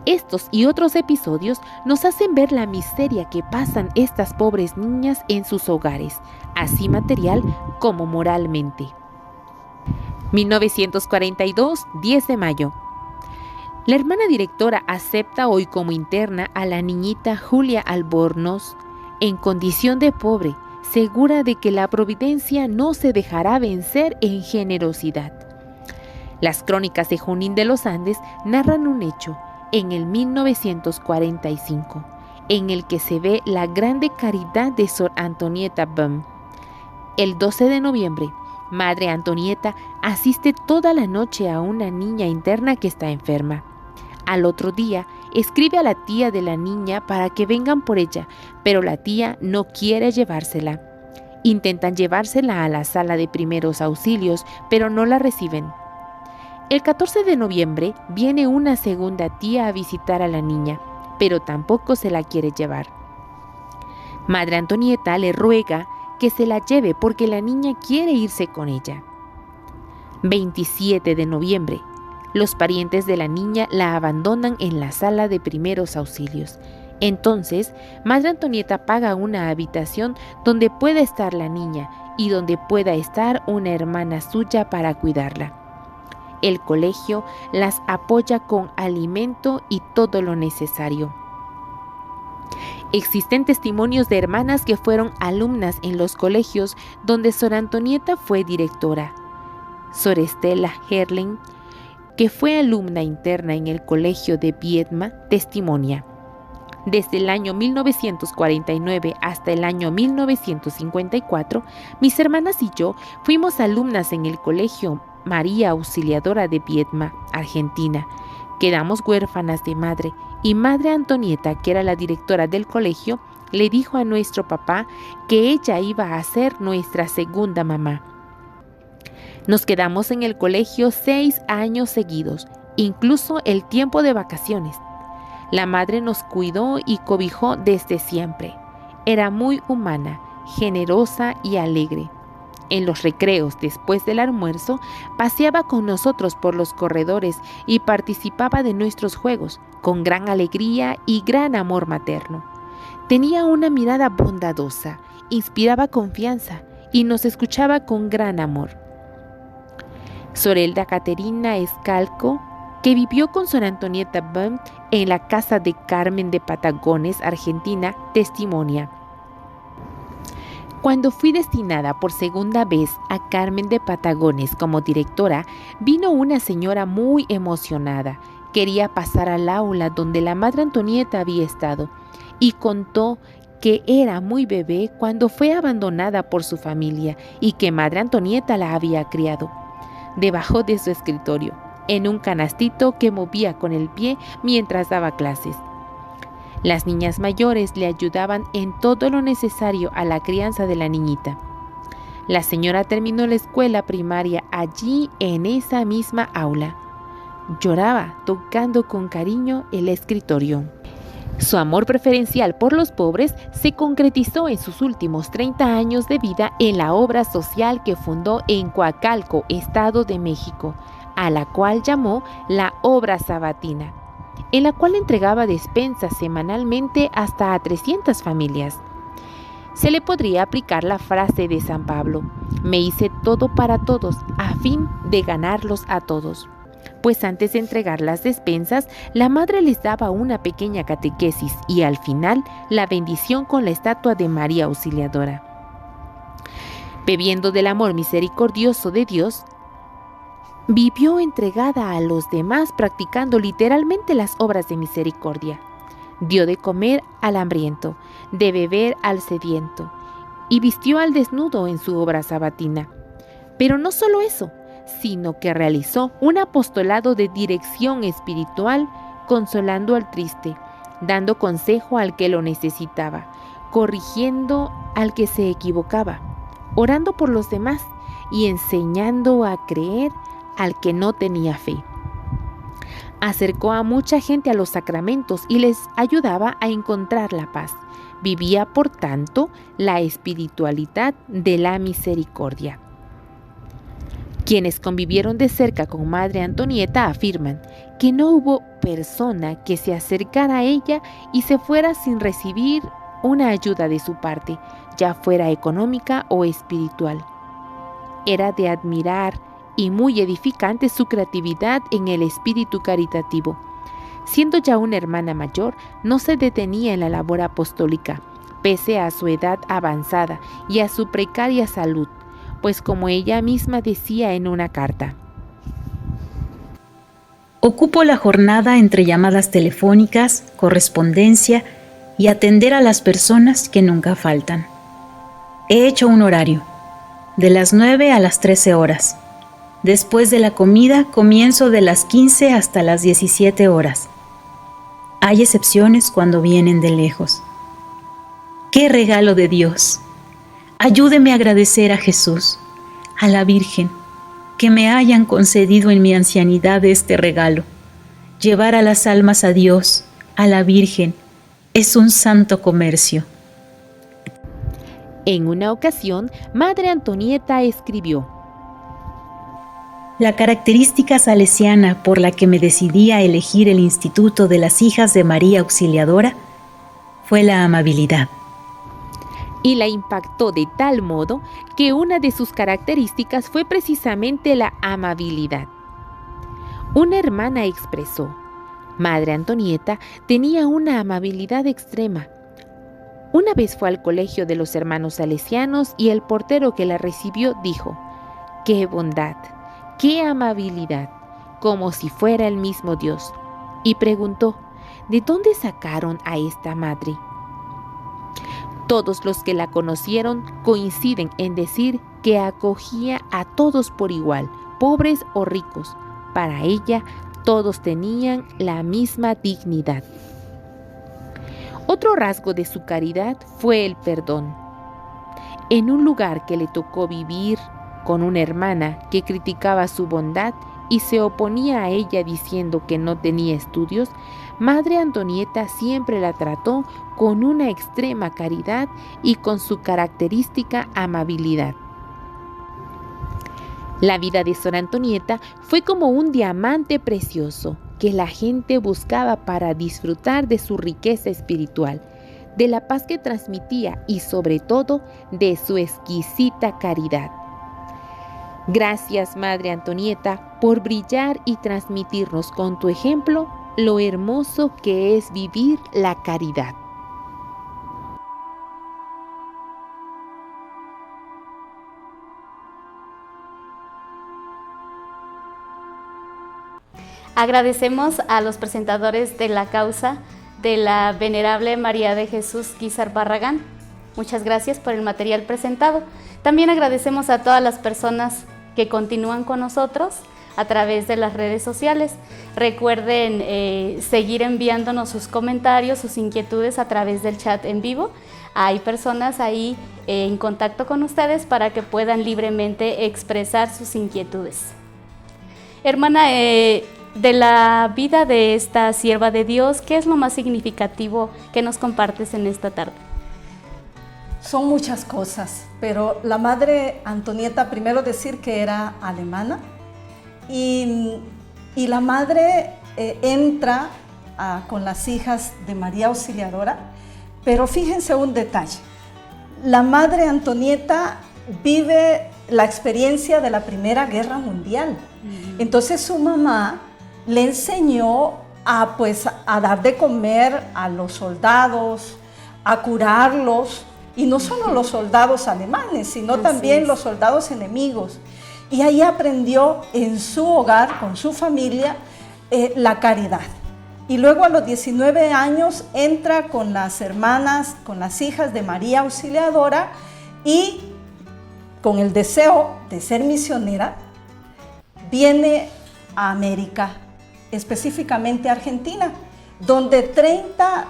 Estos y otros episodios nos hacen ver la miseria que pasan estas pobres niñas en sus hogares, así material como moralmente. 1942, 10 de mayo. La hermana directora acepta hoy como interna a la niñita Julia Albornoz, en condición de pobre, segura de que la providencia no se dejará vencer en generosidad. Las crónicas de Junín de los Andes narran un hecho en el 1945, en el que se ve la grande caridad de Sor Antonieta Böhm. El 12 de noviembre, Madre Antonieta asiste toda la noche a una niña interna que está enferma. Al otro día, escribe a la tía de la niña para que vengan por ella, pero la tía no quiere llevársela. Intentan llevársela a la sala de primeros auxilios, pero no la reciben. El 14 de noviembre viene una segunda tía a visitar a la niña, pero tampoco se la quiere llevar. Madre Antonieta le ruega que se la lleve porque la niña quiere irse con ella. 27 de noviembre. Los parientes de la niña la abandonan en la sala de primeros auxilios. Entonces, Madre Antonieta paga una habitación donde pueda estar la niña y donde pueda estar una hermana suya para cuidarla. El colegio las apoya con alimento y todo lo necesario. Existen testimonios de hermanas que fueron alumnas en los colegios donde Sor Antonieta fue directora. Sor Estela Herling, que fue alumna interna en el colegio de Viedma, testimonia. Desde el año 1949 hasta el año 1954, mis hermanas y yo fuimos alumnas en el colegio María Auxiliadora de Viedma, Argentina. Quedamos huérfanas de madre y Madre Antonieta, que era la directora del colegio, le dijo a nuestro papá que ella iba a ser nuestra segunda mamá. Nos quedamos en el colegio 6 años seguidos, incluso el tiempo de vacaciones. La madre nos cuidó y cobijó desde siempre. Era muy humana, generosa y alegre. En los recreos, después del almuerzo, paseaba con nosotros por los corredores y participaba de nuestros juegos, con gran alegría y gran amor materno. Tenía una mirada bondadosa, inspiraba confianza y nos escuchaba con gran amor. Sorelda Caterina Escalco, que vivió con Sor Antonieta Böhm en la casa de Carmen de Patagones, Argentina, testimonia. Cuando fui destinada por segunda vez a Carmen de Patagones como directora, vino una señora muy emocionada. Quería pasar al aula donde la Madre Antonieta había estado y contó que era muy bebé cuando fue abandonada por su familia y que Madre Antonieta la había criado. Debajo de su escritorio, en un canastito que movía con el pie mientras daba clases. Las niñas mayores le ayudaban en todo lo necesario a la crianza de la niñita. La señora terminó la escuela primaria allí en esa misma aula. Lloraba tocando con cariño el escritorio. Su amor preferencial por los pobres se concretizó en sus últimos 30 años de vida en la obra social que fundó en Coacalco, Estado de México, a la cual llamó la Obra Sabatina, en la cual entregaba despensas semanalmente hasta a 300 familias. Se le podría aplicar la frase de San Pablo: me hice todo para todos, a fin de ganarlos a todos. Pues antes de entregar las despensas, la madre les daba una pequeña catequesis y al final la bendición con la estatua de María Auxiliadora. Bebiendo del amor misericordioso de Dios, vivió entregada a los demás practicando literalmente las obras de misericordia. Dio de comer al hambriento, de beber al sediento y vistió al desnudo en su obra sabatina. Pero no solo eso, sino que realizó un apostolado de dirección espiritual, consolando al triste, dando consejo al que lo necesitaba, corrigiendo al que se equivocaba, orando por los demás y enseñando a creer al que no tenía fe. Acercó a mucha gente a los sacramentos y les ayudaba a encontrar la paz. Vivía, por tanto, la espiritualidad de la misericordia. Quienes convivieron de cerca con Madre Antonieta afirman que no hubo persona que se acercara a ella y se fuera sin recibir una ayuda de su parte, ya fuera económica o espiritual. Era de admirar y muy edificante su creatividad en el espíritu caritativo. Siendo ya una hermana mayor, no se detenía en la labor apostólica, pese a su edad avanzada y a su precaria salud, pues como ella misma decía en una carta:
ocupo la jornada entre llamadas telefónicas, correspondencia y atender a las personas que nunca faltan. He hecho un horario, de las 9 a las 13 horas. Después de la comida comienzo de las 15 hasta las 17 horas. Hay excepciones cuando vienen de lejos. ¡Qué regalo de Dios! Ayúdeme a agradecer a Jesús, a la Virgen, que me hayan concedido en mi ancianidad este regalo. Llevar a las almas a Dios, a la Virgen, es un santo comercio.
En una ocasión, Madre Antonieta escribió:
la característica salesiana por la que me decidí a elegir el Instituto de las Hijas de María Auxiliadora fue la amabilidad.
Y la impactó de tal modo que una de sus características fue precisamente la amabilidad. Una hermana expresó: Madre Antonieta tenía una amabilidad extrema. Una vez fue al colegio de los hermanos salesianos y el portero que la recibió dijo: ¡qué bondad! ¡Qué amabilidad! Como si fuera el mismo Dios. Y preguntó: ¿de dónde sacaron a esta madre? Todos los que la conocieron coinciden en decir que acogía a todos por igual, pobres o ricos. Para ella, todos tenían la misma dignidad. Otro rasgo de su caridad fue el perdón. En un lugar que le tocó vivir con una hermana que criticaba su bondad y se oponía a ella diciendo que no tenía estudios, Madre Antonieta siempre la trató con una extrema caridad y con su característica amabilidad. La vida de Sor Antonieta fue como un diamante precioso que la gente buscaba para disfrutar de su riqueza espiritual, de la paz que transmitía y sobre todo de su exquisita caridad. Gracias, Madre Antonieta, por brillar y transmitirnos con tu ejemplo lo hermoso que es vivir la caridad.
Agradecemos a los presentadores de la causa de la Venerable María de Jesús Guízar Barragán. Muchas gracias por el material presentado. También agradecemos a todas las personas que continúan con nosotros a través de las redes sociales. Recuerden seguir enviándonos sus comentarios, sus inquietudes a través del chat en vivo. Hay personas ahí en contacto con ustedes para que puedan libremente expresar sus inquietudes. Hermana, de la vida de esta sierva de Dios, ¿qué es lo más significativo que nos compartes en esta tarde?
Son muchas cosas, pero la Madre Antonieta, primero decir que era alemana, y la Madre entra con las hijas de María Auxiliadora, pero fíjense un detalle, la Madre Antonieta vive la experiencia de la Primera Guerra Mundial, entonces su mamá le enseñó a dar de comer a los soldados, a curarlos, y no solo los soldados alemanes, sino también los soldados enemigos. Y ahí aprendió en su hogar, con su familia, la caridad. Y luego a los 19 años entra con las hermanas, con las hijas de María Auxiliadora, y con el deseo de ser misionera, viene a América, específicamente a Argentina, donde 30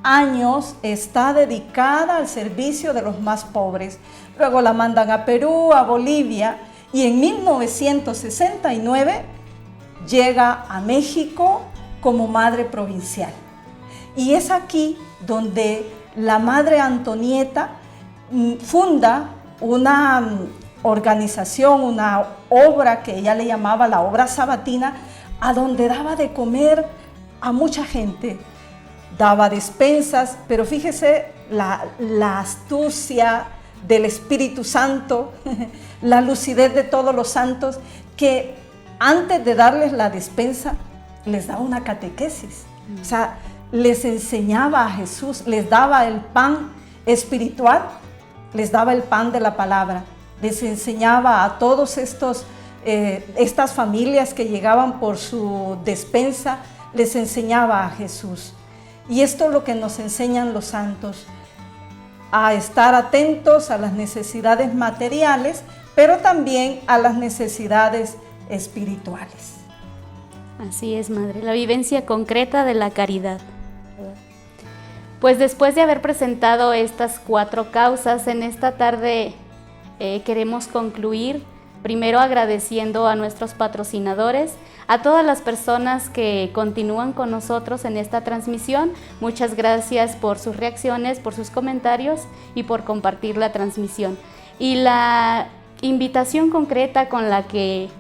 años está dedicada al servicio de los más pobres. Luego la mandan a Perú, a Bolivia, y en 1969 llega a México como madre provincial. Y es aquí donde la madre Antonieta funda una organización, una obra que ella le llamaba la obra sabatina, a donde daba de comer a mucha gente, daba despensas, pero fíjese la astucia del Espíritu Santo, la lucidez de todos los santos, que antes de darles la despensa, les daba una catequesis. O sea, les enseñaba a Jesús, les daba el pan espiritual, les daba el pan de la palabra, les enseñaba a todos estas familias que llegaban por su despensa, les enseñaba a Jesús. Y esto es lo que nos enseñan los santos, a estar atentos a las necesidades materiales, pero también a las necesidades espirituales.
Así es, Madre, la vivencia concreta de la caridad. Pues después de haber presentado estas 4 causas, en esta tarde queremos concluir primero agradeciendo a nuestros patrocinadores, a todas las personas que continúan con nosotros en esta transmisión. Muchas gracias por sus reacciones, por sus comentarios y por compartir la transmisión. Y la invitación concreta con la que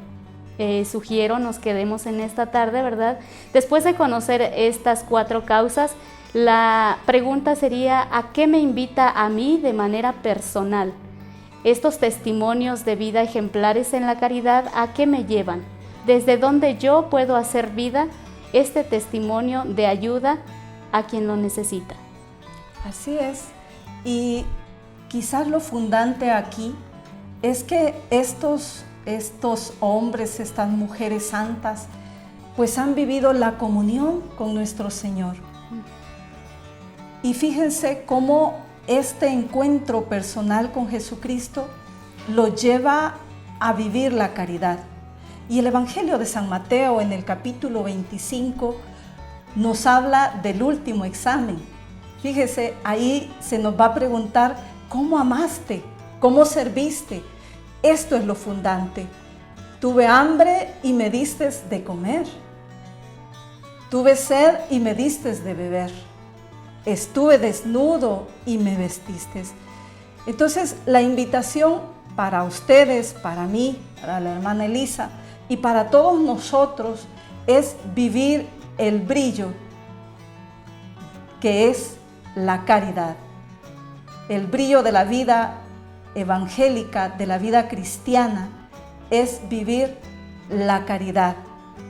sugiero nos quedemos en esta tarde, ¿verdad? Después de conocer estas 4 causas, la pregunta sería: ¿a qué me invita a mí de manera personal? Estos testimonios de vida ejemplares en la caridad, ¿a qué me llevan? ¿Desde dónde yo puedo hacer vida este testimonio de ayuda a quien lo necesita?
Así es. Y quizás lo fundante aquí es que estos hombres, estas mujeres santas, pues han vivido la comunión con nuestro Señor. Y fíjense cómo este encuentro personal con Jesucristo lo lleva a vivir la caridad. Y el Evangelio de San Mateo, en el capítulo 25, nos habla del último examen. Fíjese, ahí se nos va a preguntar: ¿cómo amaste? ¿Cómo serviste? Esto es lo fundante. Tuve hambre y me diste de comer. Tuve sed y me diste de beber. Estuve desnudo y me vestiste. Entonces, la invitación para ustedes, para mí, para la hermana Elisa y para todos nosotros es vivir el brillo que es la caridad. El brillo de la vida evangélica, de la vida cristiana, es vivir la caridad,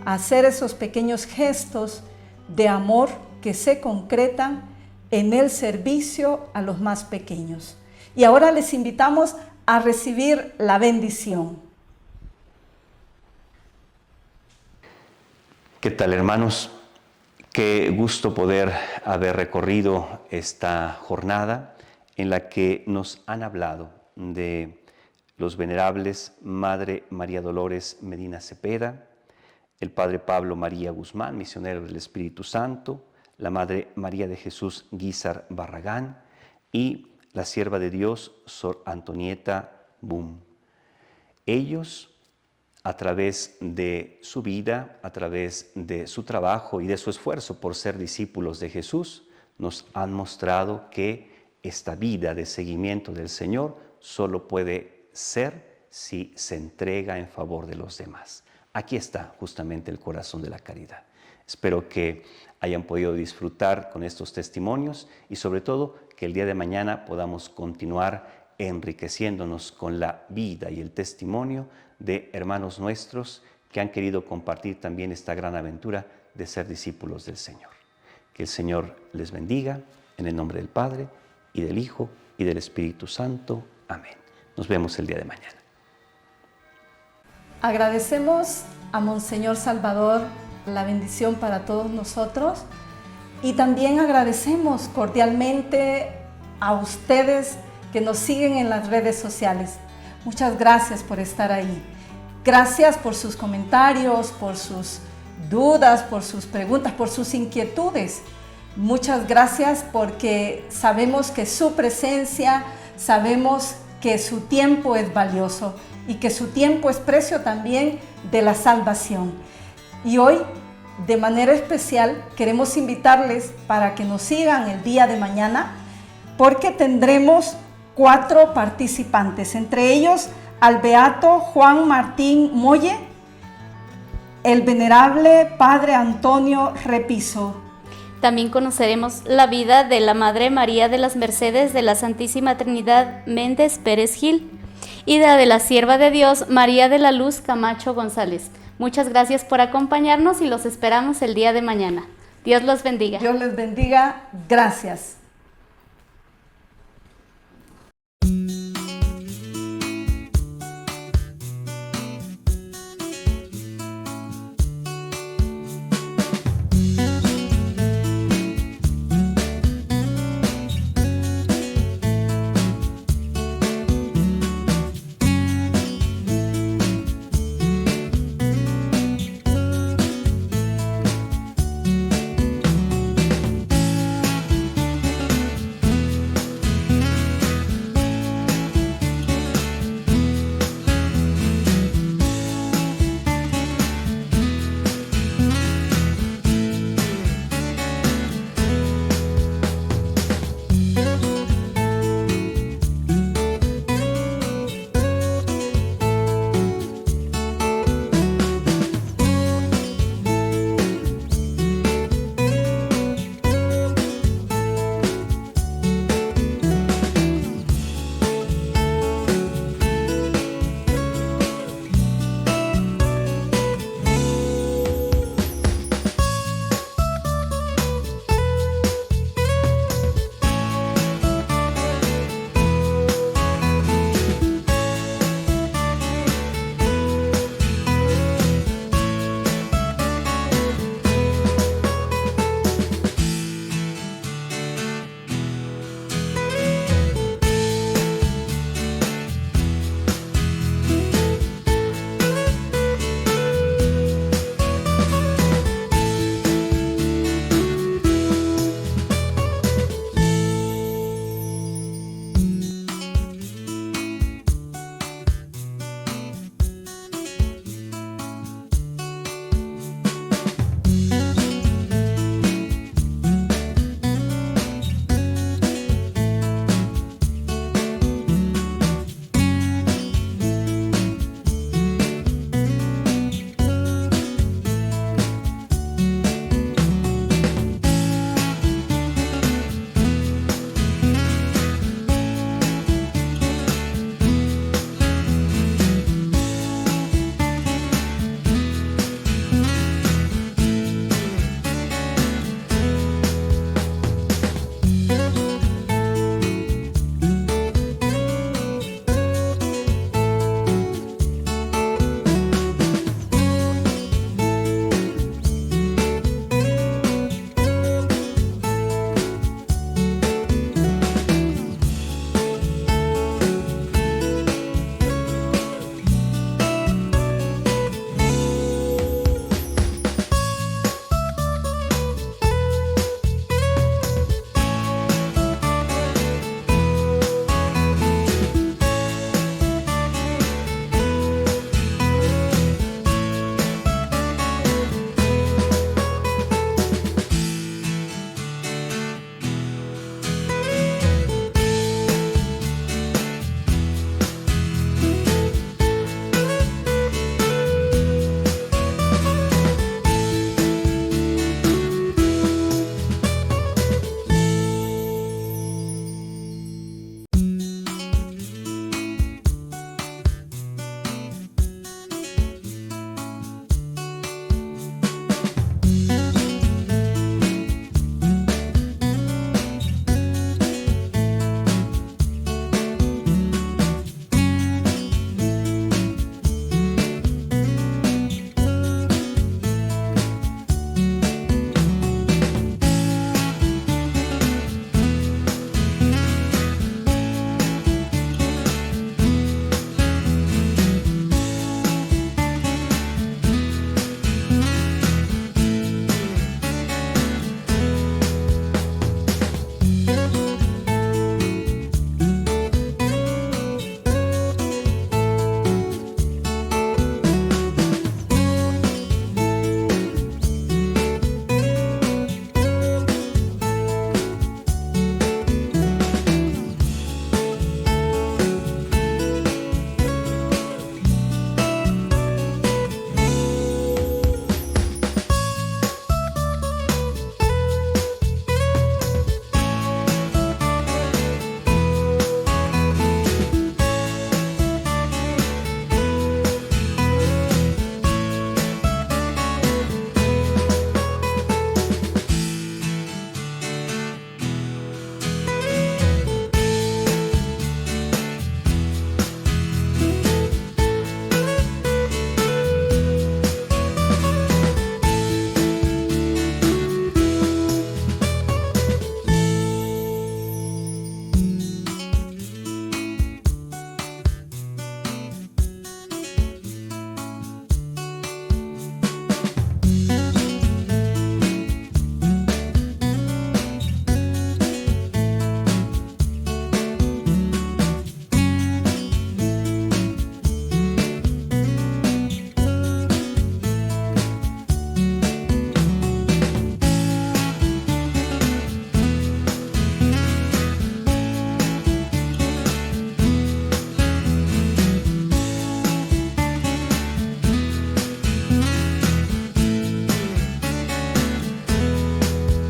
hacer esos pequeños gestos de amor que se concretan en el servicio a los más pequeños. Y ahora les invitamos a recibir la bendición.
¿Qué tal, hermanos? Qué gusto poder haber recorrido esta jornada en la que nos han hablado de los venerables Madre María Dolores Medina Cepeda, el Padre Pablo María Guzmán, misionero del Espíritu Santo, la Madre María de Jesús Guízar Barragán y la sierva de Dios Sor Antonieta Boom. Ellos, a través de su vida, a través de su trabajo y de su esfuerzo por ser discípulos de Jesús, nos han mostrado que esta vida de seguimiento del Señor solo puede ser si se entrega en favor de los demás. Aquí está justamente el corazón de la caridad. Espero que hayan podido disfrutar con estos testimonios y sobre todo que el día de mañana podamos continuar enriqueciéndonos con la vida y el testimonio de hermanos nuestros que han querido compartir también esta gran aventura de ser discípulos del Señor. Que el Señor les bendiga en el nombre del Padre y del Hijo y del Espíritu Santo. Amén. Nos vemos el día de mañana.
Agradecemos a Monseñor Salvador la bendición para todos nosotros y también agradecemos cordialmente a ustedes que nos siguen en las redes sociales. Muchas gracias por estar ahí. Gracias por sus comentarios, por sus dudas, por sus preguntas, por sus inquietudes. Muchas gracias porque sabemos que su presencia, sabemos que su tiempo es valioso y que su tiempo es precio también de la salvación. Y hoy, de manera especial, queremos invitarles para que nos sigan el día de mañana, porque tendremos 4 participantes, entre ellos al beato Juan Martín Molle, el venerable Padre Antonio Repiso.
También conoceremos la vida de la Madre María de las Mercedes de la Santísima Trinidad Méndez Pérez Gil y de la Sierva de Dios María de la Luz Camacho González. Muchas gracias por acompañarnos y los esperamos el día de mañana. Dios los bendiga.
Dios les bendiga. Gracias.